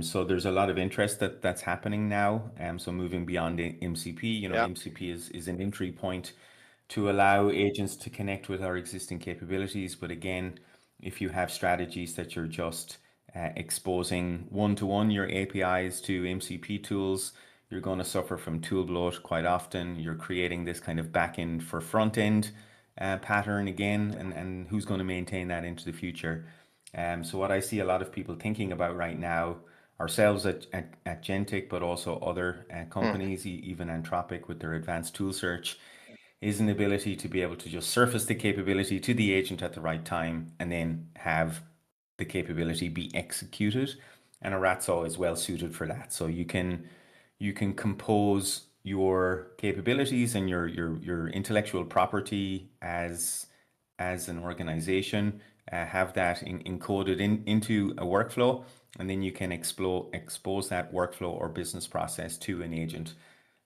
So there's a lot of interest that's happening now. So moving beyond the MCP, Yeah. MCP is an entry point to allow agents to connect with our existing capabilities. But again, if you have strategies that you're just exposing one-to-one your APIs to MCP tools, you're going to suffer from tool bloat quite often. You're creating this kind of back end for front end pattern again, and who's going to maintain that into the future? So what I see a lot of people thinking about right now, ourselves at Gentic, but also other companies, even Anthropic with their advanced tool search, is an ability to be able to just surface the capability to the agent at the right time and then have the capability be executed. And Aratso is well suited for that. So you can compose your capabilities and your intellectual property as an organization, have that encoded into a workflow, and then you can expose that workflow or business process to an agent.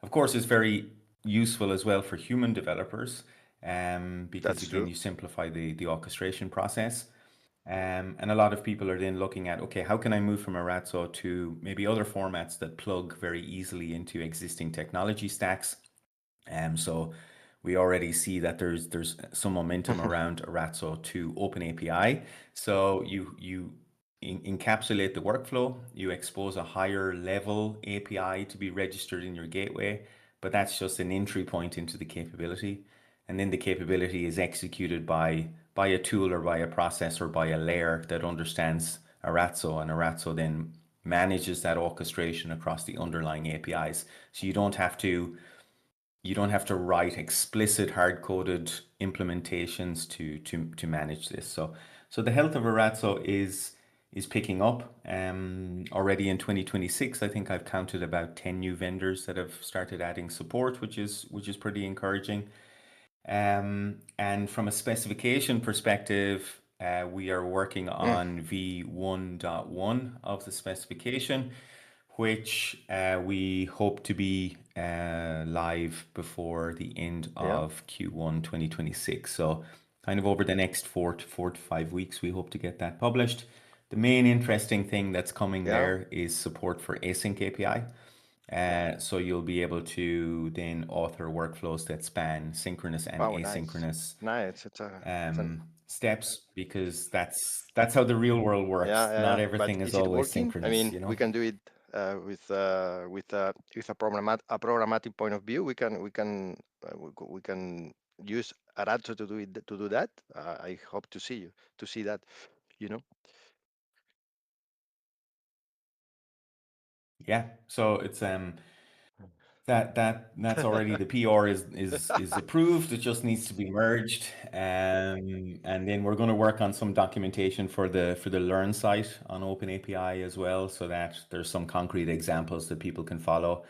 Of course, it's very useful as well for human developers, because That's again, true. you simplify the orchestration process. And a lot of people are then looking at, okay, how can I move from Aratso to maybe other formats that plug very easily into existing technology stacks? So we already see that there's some momentum around Aratso to OpenAPI. So you encapsulate the workflow, you expose a higher level API to be registered in your gateway, but that's just an entry point into the capability. And then the capability is executed by a tool or by a process or by a layer that understands Aratso, and Aratso then manages that orchestration across the underlying APIs. So you don't have to write explicit hard-coded implementations to manage this. So the health of Aratso is picking up. Already in 2026, I think I've counted about 10 new vendors that have started adding support, which is pretty encouraging. And from a specification perspective, we are working on V1.1 of the specification, which we hope to be live before the end of Q1 2026. So kind of over the next 4 to 5 weeks, we hope to get that published. The main interesting thing that's coming there is support for async API. So you'll be able to then author workflows that span synchronous and Wow, asynchronous nice. It's a steps, because that's how the real world works. Not But everything is is it always working? I synchronous, mean, we can do it with a programmatic point of view. We can use Aratso to do that. I hope to see that, you know. Yeah. So it's that's already, the PR is approved. It just needs to be merged, and then we're going to work on some documentation for the Learn site on OpenAPI as well, so that there's some concrete examples that people can follow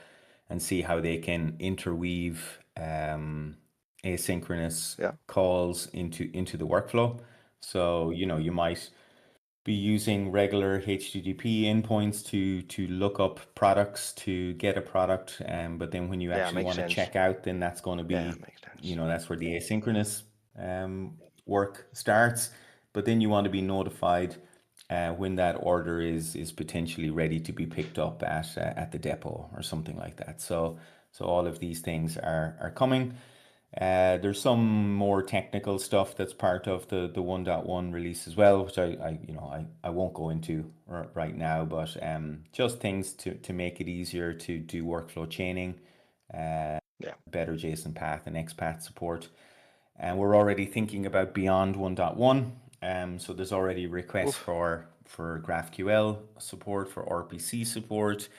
and see how they can interweave asynchronous Yeah. calls into the workflow. So you might be using regular HTTP endpoints to look up products to get a product, but then when you actually makes want to sense. check out, then that's going to be, Makes sense. that's where the asynchronous work starts. But then you want to be notified when that order is potentially ready to be picked up at the depot or something like that. So all of these things are coming. There's some more technical stuff that's part of the 1.1 release as well, which I won't go into right now, but just things to make it easier to do workflow chaining, better JSON path and XPath support. And we're already thinking about beyond 1.1. So there's already requests for GraphQL support, for RPC support,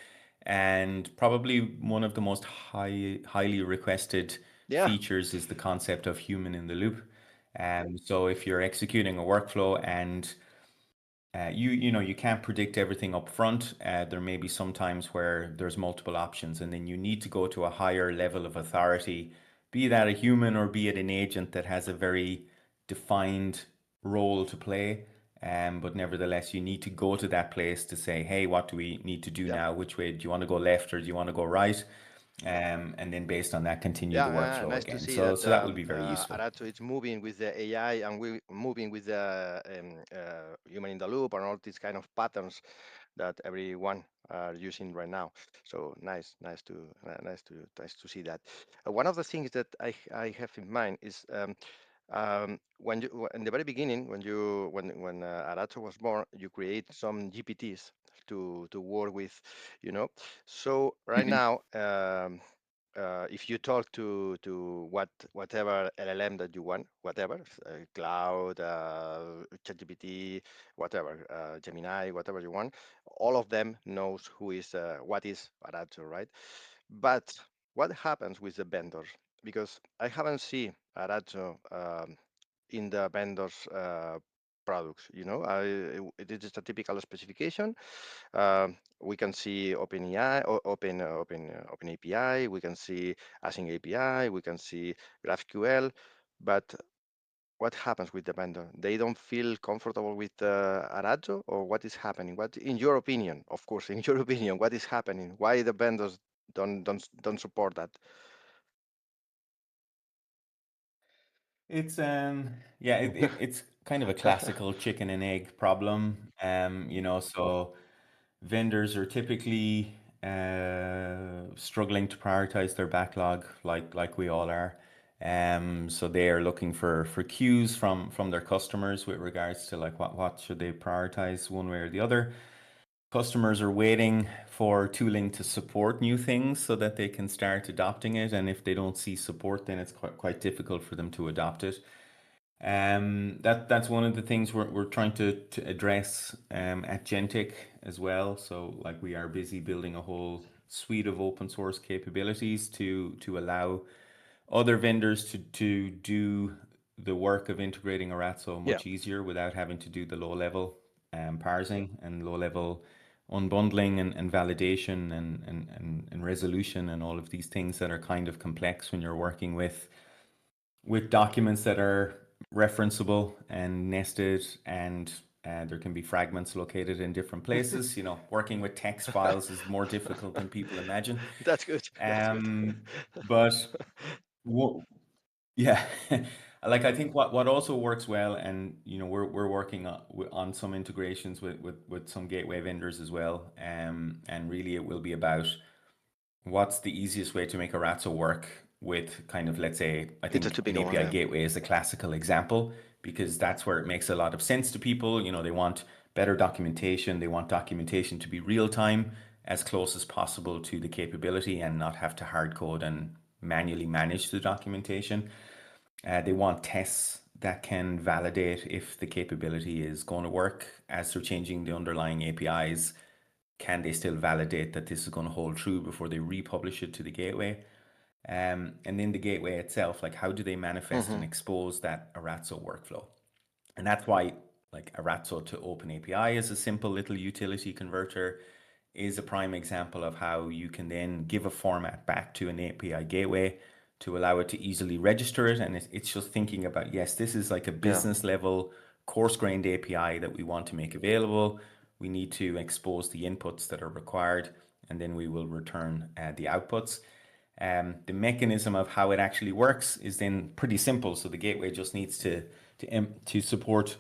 and probably one of the most highly requested features is the concept of human in the loop. So if you're executing a workflow and you can't predict everything up front, there may be some times where there's multiple options, and then you need to go to a higher level of authority, be that a human or be it an agent that has a very defined role to play. But nevertheless, you need to go to that place to say, hey, what do we need to do now? Which way do you want to go, left or do you want to go right? and then based on that, continue the Yeah, workflow nice to again. see So that that will be very useful. Arato is moving with the AI and we moving with the human in the loop and all these kind of patterns that everyone are using right now. So nice to see that. One of the things that I have in mind is when you in the very beginning when Arato was born, you create some GPTs to work with, you know. So right now. If you talk to whatever LLM that you want, whatever cloud, ChatGPT, whatever Gemini, whatever you want, all of them knows who is what is Arato, right? But what happens with the vendors? Because I haven't seen Arato in the vendors products. You know, it is a typical specification. We can see OpenAI, Open API. We can see Async API. We can see GraphQL, but what happens with the vendor? They don't feel comfortable with Arato, or what is happening? What, in your opinion, of course, in your opinion, what is happening? Why the vendors don't support that? It's it's kind of a classical chicken and egg problem. So vendors are typically struggling to prioritize their backlog, like we all are. So they are looking for cues from their customers with regards to like what should they prioritize one way or the other. Customers are waiting for tooling to support new things so that they can start adopting it. And if they don't see support, then it's quite difficult for them to adopt it. That's one of the things we're trying to address at Gentic as well. So like we are busy building a whole suite of open source capabilities to allow other vendors to do the work of integrating Arato Yeah. much easier without having to do the low level parsing and low level unbundling and validation and resolution and all of these things that are kind of complex when you're working with documents that are referenceable and nested, and there can be fragments located in different places. Working with text files is more difficult than people imagine. That's good. But yeah, like I think what also works well, and we're working on some integrations with some gateway vendors as well. And really, it will be about what's the easiest way to make Arato work with kind of, let's say, I think an typical one, API yeah. gateway is a classical example because that's where it makes a lot of sense to people. They want better documentation. They want documentation to be real time, as close as possible to the capability and not have to hard code and manually manage the documentation. They want tests that can validate if the capability is going to work as they're changing the underlying APIs. Can they still validate that this is going to hold true before they republish it to the gateway? And then the gateway itself, like how do they manifest and expose that Arato workflow? And that's why like Arato to OpenAPI is a simple little utility converter is a prime example of how you can then give a format back to an API gateway to allow it to easily register it. And it's just thinking about, yes, this is like a business level coarse-grained API that we want to make available. We need to expose the inputs that are required, and then we will return the outputs. The mechanism of how it actually works is then pretty simple. So the gateway just needs to support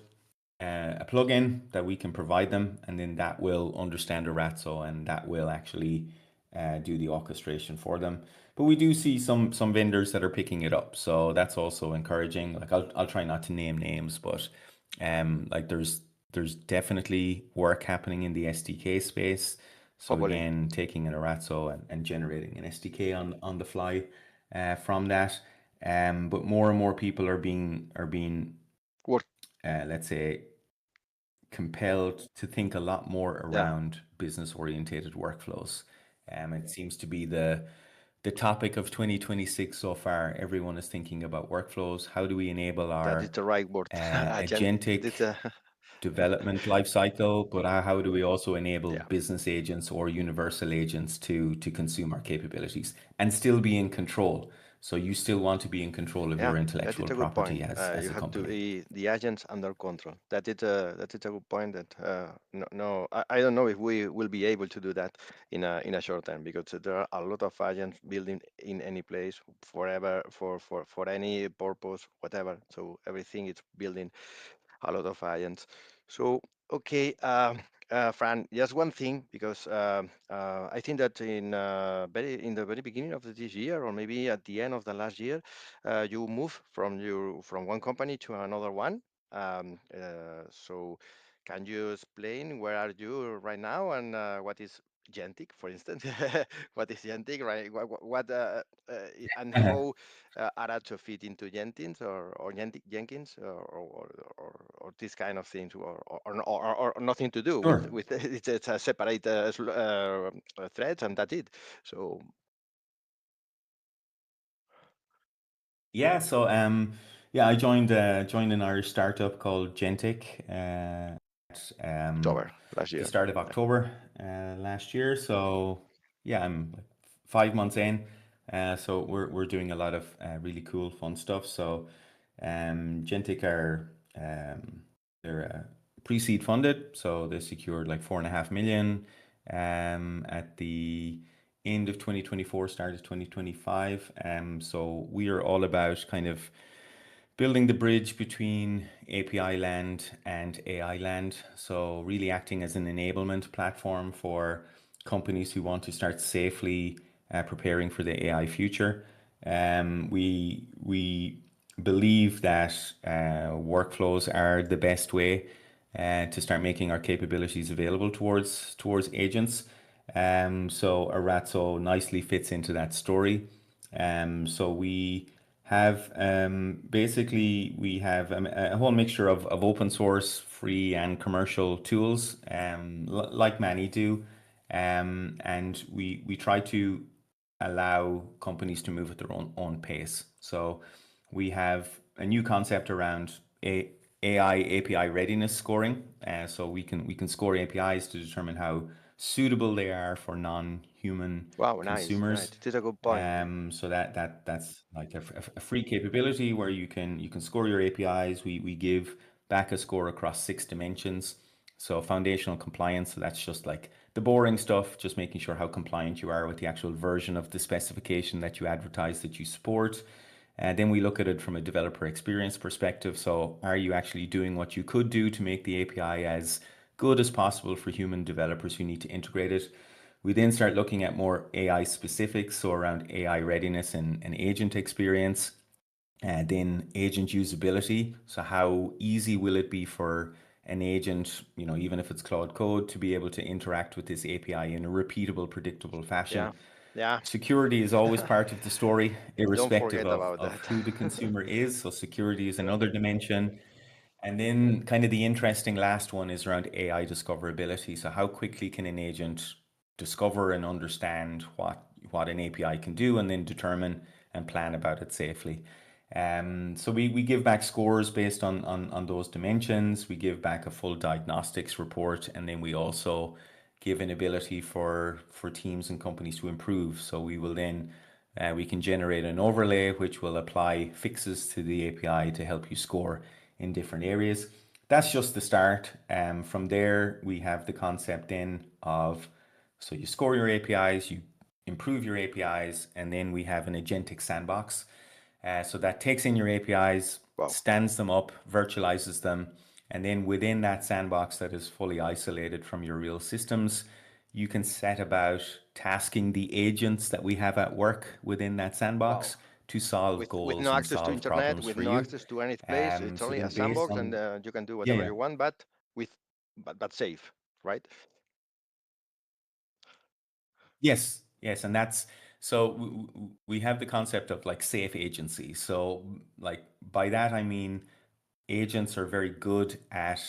a plugin that we can provide them, and then that will understand Arato and that will actually do the orchestration for them. But we do see some vendors that are picking it up, so that's also encouraging. Like I'll try not to name names, but like there's definitely work happening in the SDK space. So again, taking an Arato and generating an SDK on the fly from that. But more and more people are being let's say compelled to think a lot more around business oriented workflows. It seems to be the topic of 2026 so far. Everyone is thinking about workflows. How do we enable our That is the right word. agentic development lifecycle, but how do we also enable business agents or universal agents to consume our capabilities and still be in control? So you still want to be in control of Yeah, your that intellectual is a good property point. as You a have to company. be the agents under control. That is a good point. That no, I don't know if we will be able to do that in a short time, because there are a lot of agents building in any place forever for any purpose, whatever. So everything is building a lot of agents. So okay, Fran, just one thing, because I think that in the very beginning of this year, or maybe at the end of the last year, you moved from one company to another one. So can you explain where are you right now, and what is Gentic, for instance? What is Gentic, right? And how Aracho fit into Jenkins, or Jenkins, or this kind of things, or nothing to do Sure. with it's a separate threads, and that's it. So Yeah, so yeah, I joined an Irish startup called Gentic October last the year. start of October last year. So yeah, I'm like 5 months in. So we're doing a lot of really cool, fun stuff. So Gentic are they're pre-seed funded, so they secured like 4.5 million at the end of 2024, start of 2025. So we are all about kind of building the bridge between API land and AI land. So really acting as an enablement platform for companies who want to start safely preparing for the AI future. We believe that workflows are the best way to start making our capabilities available towards agents. So Aratso nicely fits into that story. So we have basically we have a whole mixture of open source, free and commercial tools, like many do, and we try to allow companies to move at their own pace. So we have a new concept around AI API readiness scoring. So we can score APIs to determine how suitable they are for non-human wow, nice, nice. consumers. This is a good point. So that's like a free capability where you can score your APIs. We give back a score across 6 dimensions. So foundational compliance, so that's just like the boring stuff, just making sure how compliant you are with the actual version of the specification that you advertise that you support. And then we look at it from a developer experience perspective. So are you actually doing what you could do to make the API as good as possible for human developers who need to integrate it? We then start looking at more AI specifics, so around AI readiness and agent experience. Then agent usability. So how easy will it be for an agent, even if it's Claude Code, to be able to interact with this API in a repeatable, predictable Yeah, fashion? yeah. Security is always part of the story, Don't irrespective forget of, about of that. who the consumer is. So security is another dimension. And then kind of the interesting last one is around AI discoverability. So how quickly can an agent discover and understand what an API can do, and then determine and plan about it safely? So we give back scores based on those dimensions. We give back a full diagnostics report, and then we also give an ability for teams and companies to improve. So we will then we can generate an overlay which will apply fixes to the API to help you score in different areas. That's just the start. From there, we have the concept then of, so you score your APIs, you improve your APIs, and then we have an agentic sandbox. So that takes in your APIs, Wow. stands them up, virtualizes them, and then within that sandbox that is fully isolated from your real systems, you can set about tasking the agents that we have at work within that Wow. sandbox to solve With goals no and access to solve internet, problems with for no you. access to any place, it's So only a then based sandbox, and on, you can do yeah, whatever yeah. you want, but safe, right? Yes, yes, and that's so we have the concept of like safe agency. So like by that I mean agents are very good at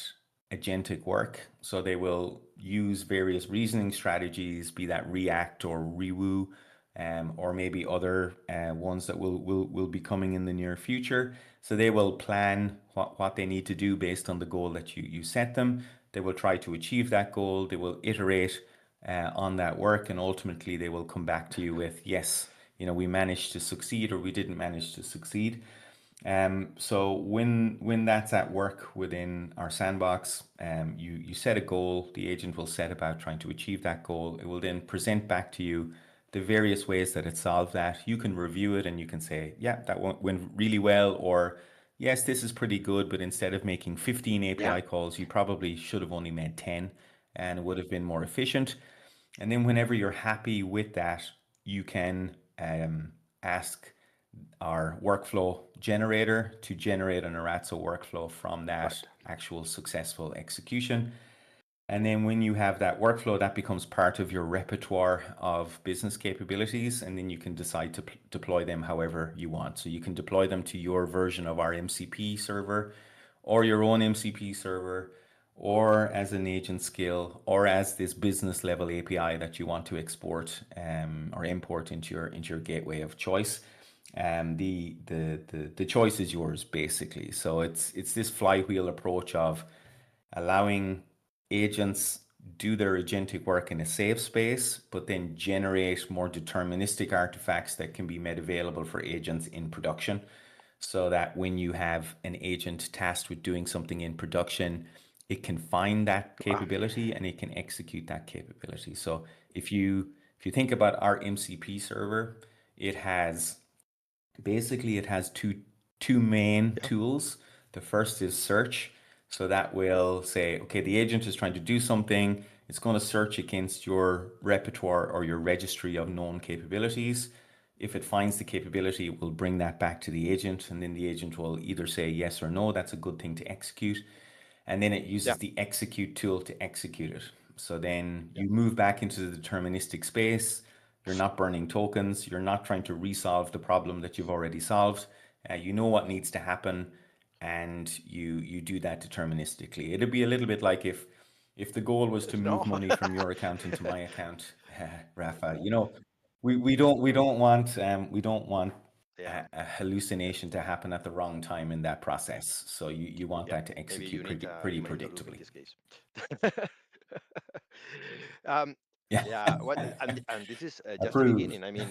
agentic work. So they will use various reasoning strategies, be that React or Rewoo, or maybe other ones that will be coming in the near future. So they will plan what they need to do based on the goal that you set them. They will try to achieve that goal. They will iterate on that work, and ultimately they will come back to you with, yes, we managed to succeed or we didn't manage to succeed. So when that's at work within our sandbox, you set a goal, the agent will set about trying to achieve that goal. It will then present back to you the various ways that it solved that. You can review it and you can say, yeah, that went really well, or yes, this is pretty good, but instead of making 15 Yeah. API calls, you probably should have only made 10 and it would have been more efficient. And then whenever you're happy with that, you can ask our workflow generator to generate an Aratso workflow from that Right. actual successful execution. And then when you have that workflow, that becomes part of your repertoire of business capabilities. And then you can decide to deploy them however you want. So you can deploy them to your version of our MCP server or your own MCP server, or as an agent skill, or as this business level API that you want to export or import into your gateway of choice. The choice is yours basically. So it's this flywheel approach of allowing agents do their agentic work in a safe space, but then generate more deterministic artifacts that can be made available for agents in production. So that when you have an agent tasked with doing something in production, it can find that capability and it can execute that capability. So if you think about our MCP server, it has two main tools. The first is search. So that will say, okay, the agent is trying to do something. It's going to search against your repertoire or your registry of known capabilities. If it finds the capability, it will bring that back to the agent, and then the agent will either say yes or no, that's a good thing to execute. And then it uses Yeah. the execute tool to execute it. So then you move back into the deterministic space. You're not burning tokens. You're not trying to resolve the problem that you've already solved. You know what needs to happen, and you do that deterministically. It'd be a little bit like if the goal was to move No. money from your account into my account, Rafa. We don't want Yeah. a hallucination to happen at the wrong time in that process. So you want Yeah. that to Maybe execute you need pretty you may need a loop in predictably. this case. um, Yeah, yeah. What and this is just the approved. beginning. I mean,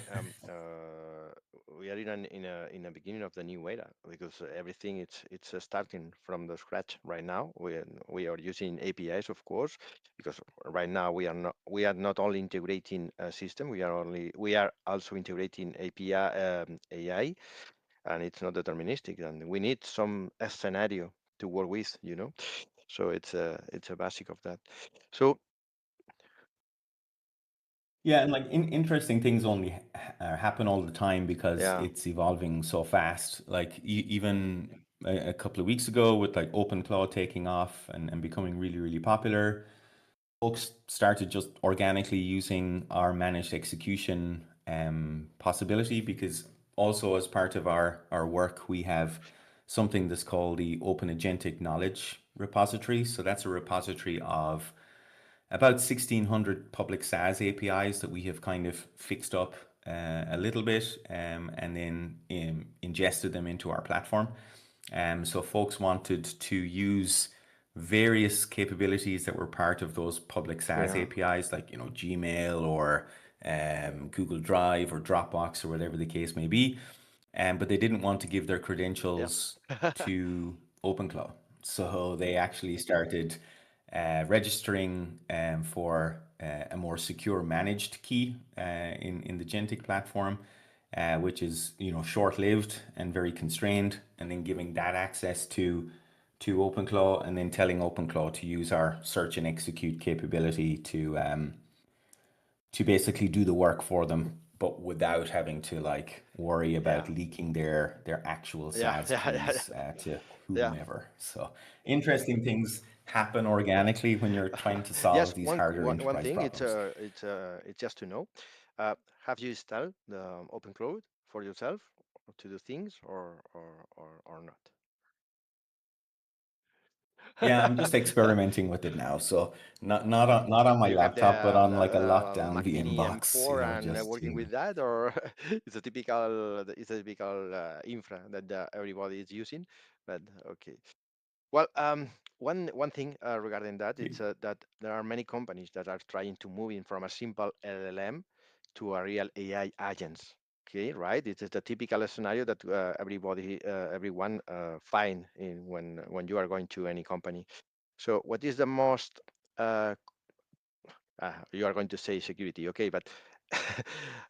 we are in a beginning of the new era because everything it's starting from the scratch right now. We are using APIs, of course, because right now we are not only integrating a system. We are also integrating API AI, and it's not deterministic, and we need some scenario to work with, so it's a basic of that. So Yeah, and like interesting things only happen all the time because yeah, it's evolving so fast. Like even a couple of weeks ago, with like OpenClaw taking off and becoming really, really popular, folks started just organically using our managed execution possibility, because also as part of our work, we have something that's called the Open Agentic Knowledge Repository. So that's a repository of about 1,600 public SaaS APIs that we have kind of fixed up a little bit, and then ingested them into our platform. So folks wanted to use various capabilities that were part of those public SaaS yeah, APIs, like Gmail or Google Drive or Dropbox or whatever the case may be, but they didn't want to give their yeah. credentials to OpenClaw. So they actually started registering for a more secure managed key in the Gentic platform, which is short-lived and very constrained, and then giving that access to OpenClaw, and then telling OpenClaw to use our search and execute capability to basically do the work for them, but without having to like worry Yeah, about leaking their actual yeah, SaaS yeah, yeah, keys to yeah. whomever. So interesting things happen organically when you're trying to solve Yes, these one, harder one, one enterprise thing, problems. it's just to know. Have you installed the OpenCloud for yourself to do things, or not? Yeah, I'm just experimenting with it now. So not on my You have laptop, but on like a the lockdown Mac Mini VMbox, M4 and just working with that, or it's a typical infra that everybody is using. But okay. Well, one thing regarding that, it's that there are many companies that are trying to move in from a simple LLM to a real AI agents. Okay, right. It's the typical scenario that everyone find in when you are going to any company. So, what is the most you are going to say security, okay, but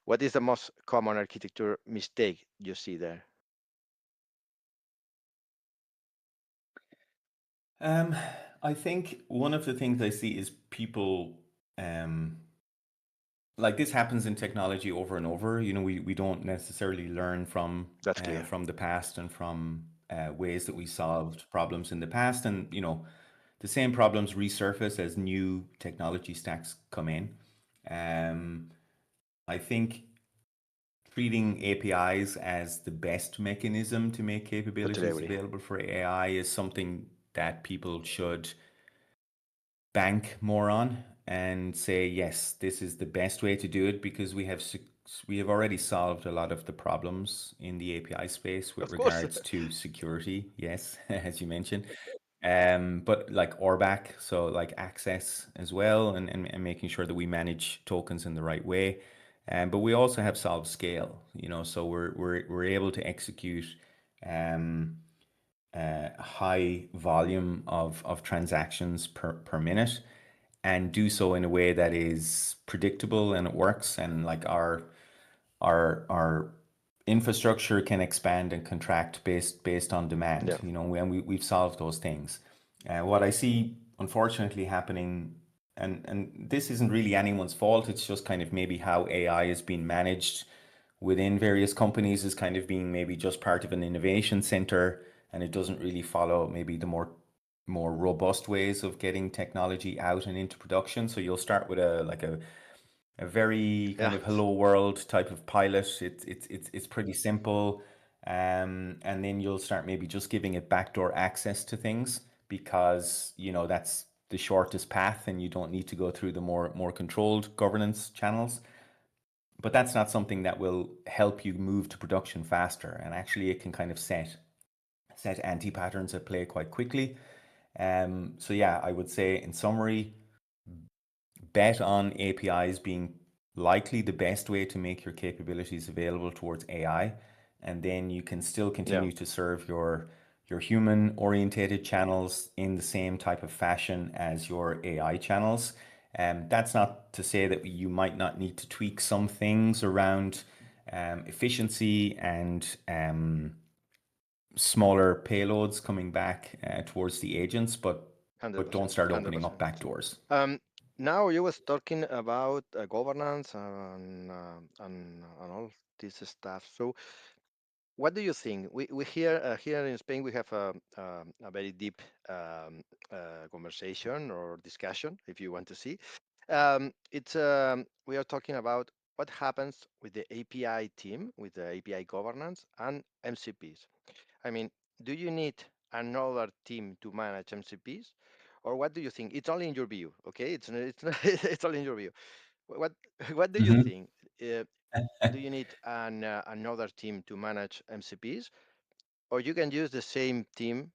what is the most common architecture mistake you see there? I think one of the things I see is people like this happens in technology over and over. You know, we don't necessarily learn That's clear. from the past and from ways that we solved problems in the past, and you know, the same problems resurface as new technology stacks come in. Um, I think treating APIs as the best mechanism to make Totally capabilities agree. available for AI is something that people should bank more on and say, yes, this is the best way to do it because we have already solved a lot of the problems in the API space with Of course. regards to security. Yes, as you mentioned. But like ORBAC, so like access as well, and making sure that we manage tokens in the right way. But we also have solved scale, you know, so we're able to execute a high volume of transactions per minute and do so in a way that is predictable and it works, and like our infrastructure can expand and contract based on demand, Yeah. you know, and we've solved those things. What I see unfortunately happening, and this isn't really anyone's fault, it's just kind of maybe how AI is being managed within various companies, is kind of being maybe just part of an innovation center, and it doesn't really follow maybe the more robust ways of getting technology out and into production. So you'll start with a very kind Yeah. of hello world type of pilot. It's pretty simple, and then you'll start maybe just giving it backdoor access to things because you know that's the shortest path, and you don't need to go through the more controlled governance channels. But that's not something that will help you move to production faster. And actually, it can kind of set anti patterns at play quite quickly. So yeah, I would say in summary, bet on APIs being likely the best way to make your capabilities available towards AI, and then you can still Yeah. continue to serve your human orientated channels in the same type of fashion as your AI channels. That's not to say that you might not need to tweak some things around efficiency and smaller payloads coming back towards the agents, but don't 100%. start opening up 100%. backdoors. Now you was talking about governance and all this stuff. So, what do you think? We here in Spain we have a very deep conversation or discussion, if you want to see. It's we are talking about what happens with the API team, with the API governance and MCPs. I mean, do you need another team to manage MCPs, or what do you think? It's only in your view, okay? It's only in your view. What what do you Mhm. think? Do you need another team to manage MCPs, or you can use the same team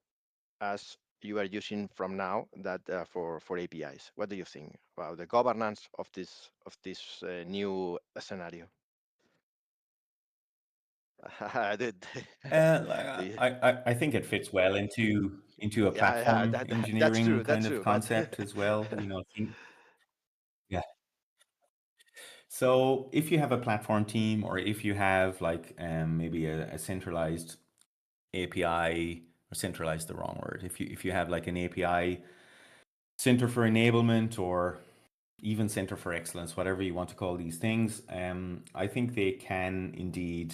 as you are using from now that for APIs? What do you think about the governance of this new scenario? Did- do you- I think it fits well into a yeah, platform that's engineering true. kind That's of true. But concept as well. You know, yeah. So if you have a platform team, or if you have like maybe a centralized API, or centralized the wrong word. If you have like an API center for enablement, or even center for excellence, whatever you want to call these things, I think they can indeed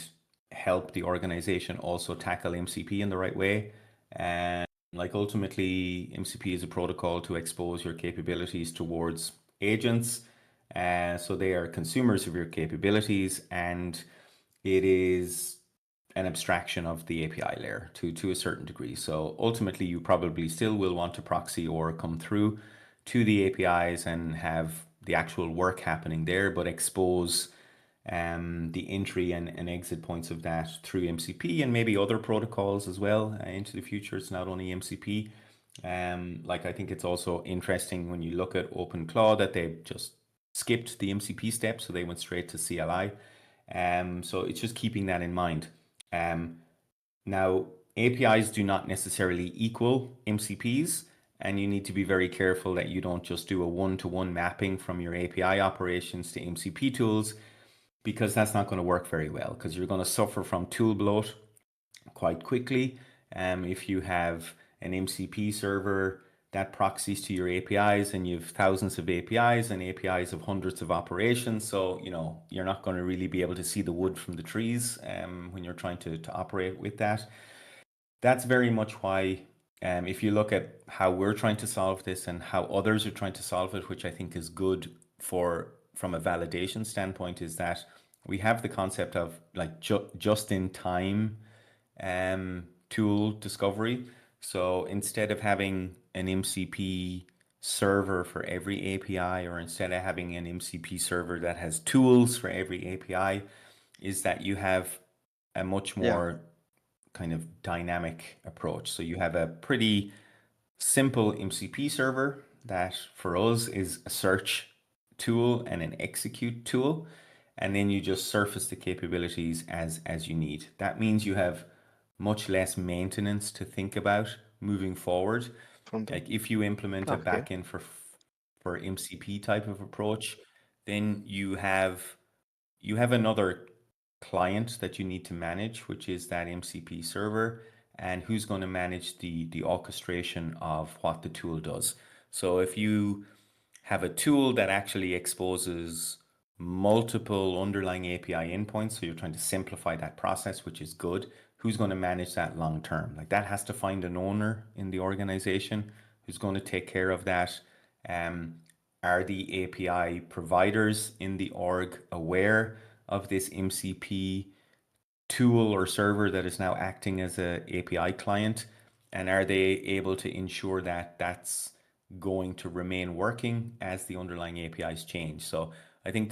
help the organization also tackle MCP in the right way. And like ultimately, MCP is a protocol to expose your capabilities towards agents. So they are consumers of your capabilities, and it is an abstraction of the API layer to a certain degree. So ultimately, you probably still will want to proxy or come through to the APIs and have the actual work happening there, but expose the entry and exit points of that through MCP and maybe other protocols as well into the future. It's not only MCP. Like I think it's also interesting when you look at OpenClaw that they've just skipped the MCP step, so they went straight to CLI. So it's just keeping that in mind. Now, APIs do not necessarily equal MCPs, and you need to be very careful that you don't just do a one-to-one mapping from your API operations to MCP tools, because that's not going to work very well, because you're going to suffer from tool bloat quite quickly. If you have an MCP server that proxies to your APIs, and you have thousands of APIs and APIs of hundreds of operations, so you're not going to really be able to see the wood from the trees when you're trying to operate with that. That's very much why, if you look at how we're trying to solve this and how others are trying to solve it, which I think is good from a validation standpoint, is that we have the concept of like just in time tool discovery. So instead of having an MCP server for every API, or instead of having an MCP server that has tools for every API, is that you have a much Yeah. more kind of dynamic approach. So you have a pretty simple MCP server that for us is a search tool and an execute tool, and then you just surface the capabilities as you need. That means you have much less maintenance to think about moving forward. From the, Like if you implement a okay. backend for MCP type of approach, then you have another client that you need to manage, which is that MCP server, and who's going to manage the orchestration of what the tool does. So if you have a tool that actually exposes multiple underlying API endpoints, so you're trying to simplify that process, which is good, who's going to manage that long term? Like that has to find an owner in the organization who's going to take care of that. Are the API providers in the org aware of this MCP tool or server that is now acting as a API client? And are they able to ensure that that's going to remain working as the underlying APIs change? So I think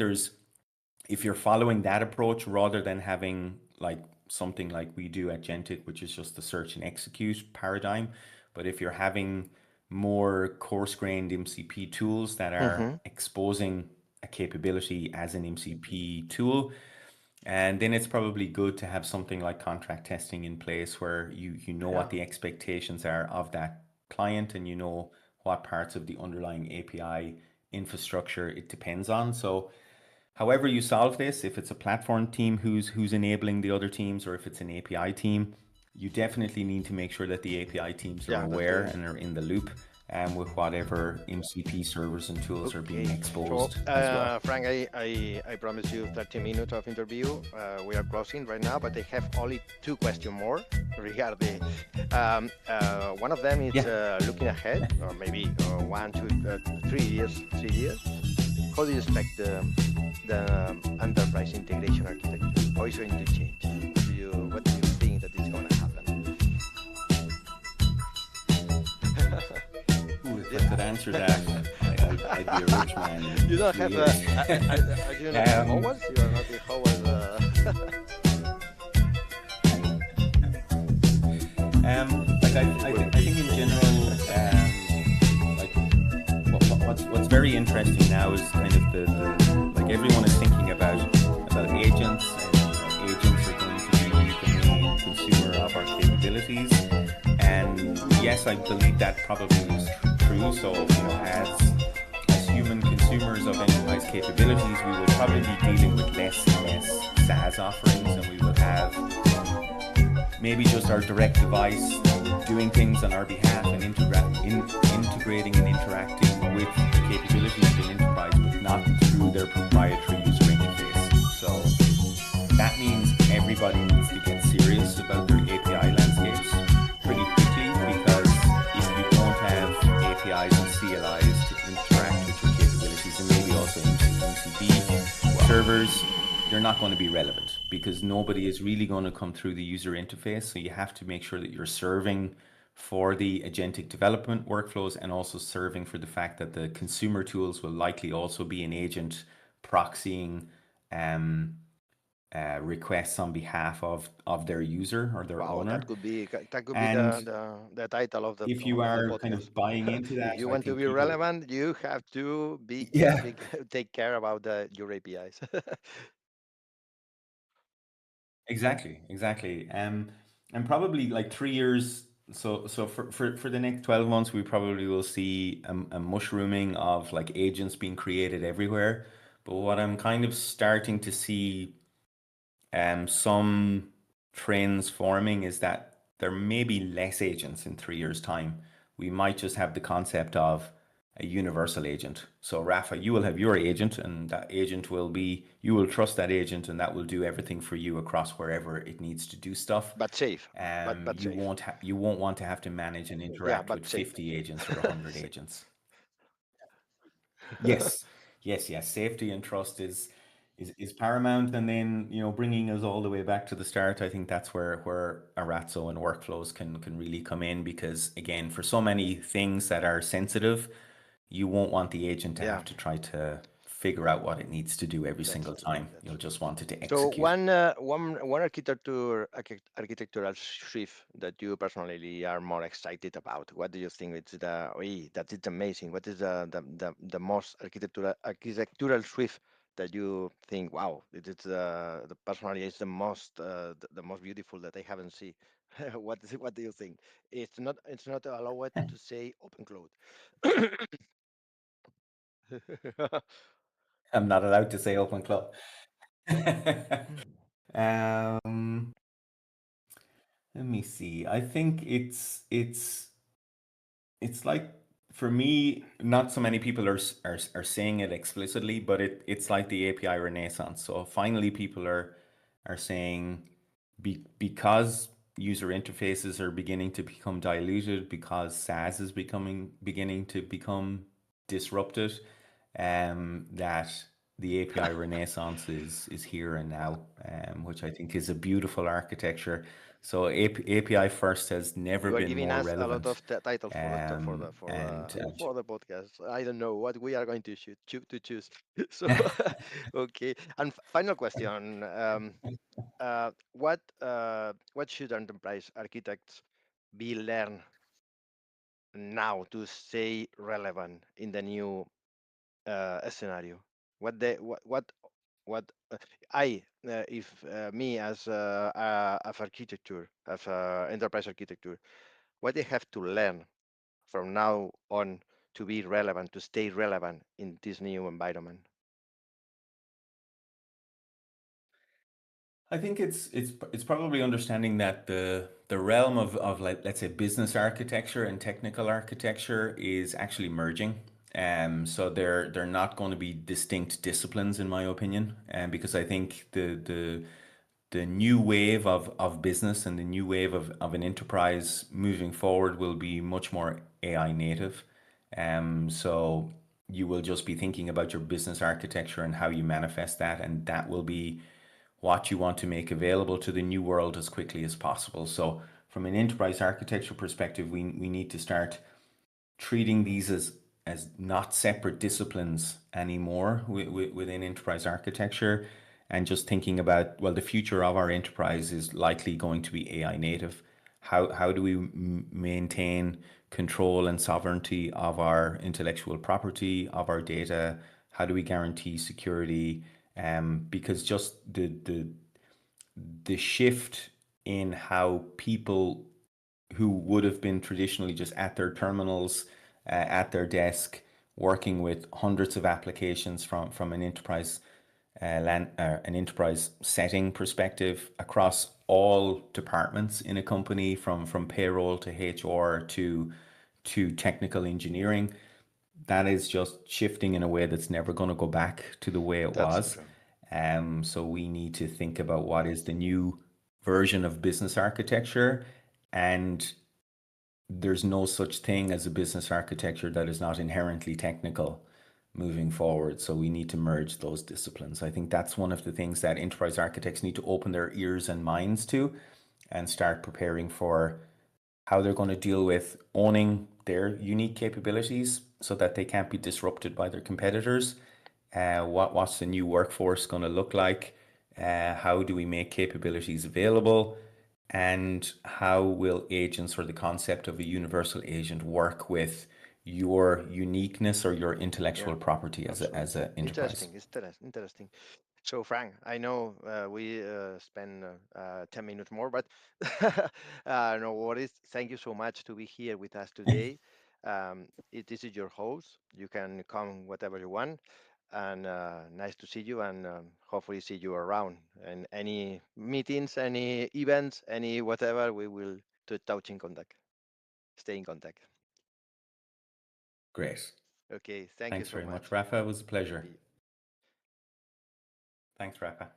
if you're following that approach rather than having like something like we do at Gentic, which is just the search and execute paradigm, but if you're having more coarse-grained MCP tools that are exposing a capability as an MCP tool, and then it's probably good to have something like contract testing in place where you know what the expectations are of that client, and you know what parts of the underlying API infrastructure it depends on. So however you solve this, if it's a platform team who's enabling the other teams, or if it's an API team, you definitely need to make sure that the API teams are Yeah, that's aware good. and are in the loop with whatever MCP servers and tools are being Okay. So, exposed as well. Frank, I promised you 30 minutes of interview. We are closing right now, but I have only 2 questions more regarding. One of them is Yeah. looking ahead, or maybe 1, 2, 3 years. How do you expect the enterprise integration architecture? How is it going to change? What do you think that is going to happen? Ooh, if I could answer that, I'd be a rich man. You don't have a. Are you not Howard? You are not the Howard. I think in general, what's very interesting now is kind of the like everyone is thinking about agents, and agents are going to be the main consumer of our capabilities. And yes, I believe that probably is true. So as human consumers of enterprise capabilities, we will probably be dealing with less and less SaaS offerings, and we will have maybe just our direct device doing things on our behalf and integrating and interacting with the capabilities of an enterprise, but not through their proprietary user interface. So that means everybody needs to get serious about their API landscapes pretty quickly, because if you don't have APIs and CLIs to interact with your capabilities, and maybe also MCP servers, you're not going to be relevant, because nobody is really going to come through the user interface. So you have to make sure that you're serving for the agentic development workflows, and also serving for the fact that the consumer tools will likely also be an agent proxying requests on behalf of their user or their Wow, owner. that could be And the title of if you the are kind podcast. of buying into If that, you I want to think be people, relevant, you have to yeah, take care about your APIs. Exactly. And probably like 3 years. So for the next 12 months, we probably will see a mushrooming of like agents being created everywhere. But what I'm kind of starting to see some trends forming is that there may be less agents in 3 years' time. We might just have the concept of a universal agent. So, Rafa, you will have your agent, and that agent will be, you will trust that agent, and that will do everything for you across wherever it needs to do stuff. But safe. But You safe. won't want to have to manage and Yeah, interact with but safe. 50 agents or 100 Safe. agents. Yes, yes. Safety and trust is paramount, and then bringing us all the way back to the start. I think that's where Aratso and workflows can really come in, because again, for so many things that are sensitive, you won't want the agent to Yeah, have to try to figure out what it needs to do every that's single true. time. That's You'll true. just want it to So execute. one architectural shift that you personally are more excited about. What do you think? It's that is amazing. What is the most architectural shift that you think? Wow, it is the personally is the most the most beautiful that I haven't seen. What do you think? It's not allowed to say open cloud. I'm not allowed to say open club. um, Let me see. I think it's like, for me, not so many people are saying it explicitly, but it's like the API renaissance. So finally, people are saying, because user interfaces are beginning to become diluted, because SaaS is beginning to become disrupted, that the API renaissance is here and now, which I think is a beautiful architecture. So API first has never You are been giving more us a lot relevant. of titles for the And for the podcast. I don't know what we are going to choose. So, okay. And final question: what should enterprise architects be learn now to stay relevant in the new scenario? What they what I if me as of architecture as enterprise architecture, what they have to learn from now on to be relevant, to stay relevant in this new environment? I think it's probably understanding that the realm of, like, let's say, business architecture and technical architecture is actually merging. So they're not going to be distinct disciplines, in my opinion. Because I think the new wave of business and the new wave of an enterprise moving forward will be much more AI native. So you will just be thinking about your business architecture and how you manifest that, and that will be what you want to make available to the new world as quickly as possible. So from an enterprise architecture perspective, we need to start treating these as not separate disciplines anymore within enterprise architecture, and just thinking about, well, the future of our enterprise is likely going to be AI native. How do we maintain control and sovereignty of our intellectual property, of our data? How do we guarantee security? Because just the shift in how people who would have been traditionally just at their terminals, at their desk, working with hundreds of applications from an enterprise setting perspective across all departments in a company, from payroll to HR to technical engineering. That is just shifting in a way that's never going to go back to the way it That's so was. true. So we need to think about what is the new version of business architecture, and there's no such thing as a business architecture that is not inherently technical moving forward. So we need to merge those disciplines. I think that's one of the things that enterprise architects need to open their ears and minds to, and start preparing for how they're going to deal with owning their unique capabilities so that they can't be disrupted by their competitors. What's the new workforce going to look like? How do we make capabilities available? And how will agents, or the concept of a universal agent, work with your uniqueness or your Yeah, intellectual property as absolutely. an enterprise? Interesting. Interesting. So Frank, I know we spend 10 minutes more, but no worries. Thank you so much to be here with us today. This is your host. You can come whatever you want, and nice to see you, and hopefully see you around. And any meetings, any events, any whatever, we will to touch in contact, stay in contact. Great. Okay, thank you Thanks so very much, much. Rafa. It was a pleasure. See you. Thanks, Rafa.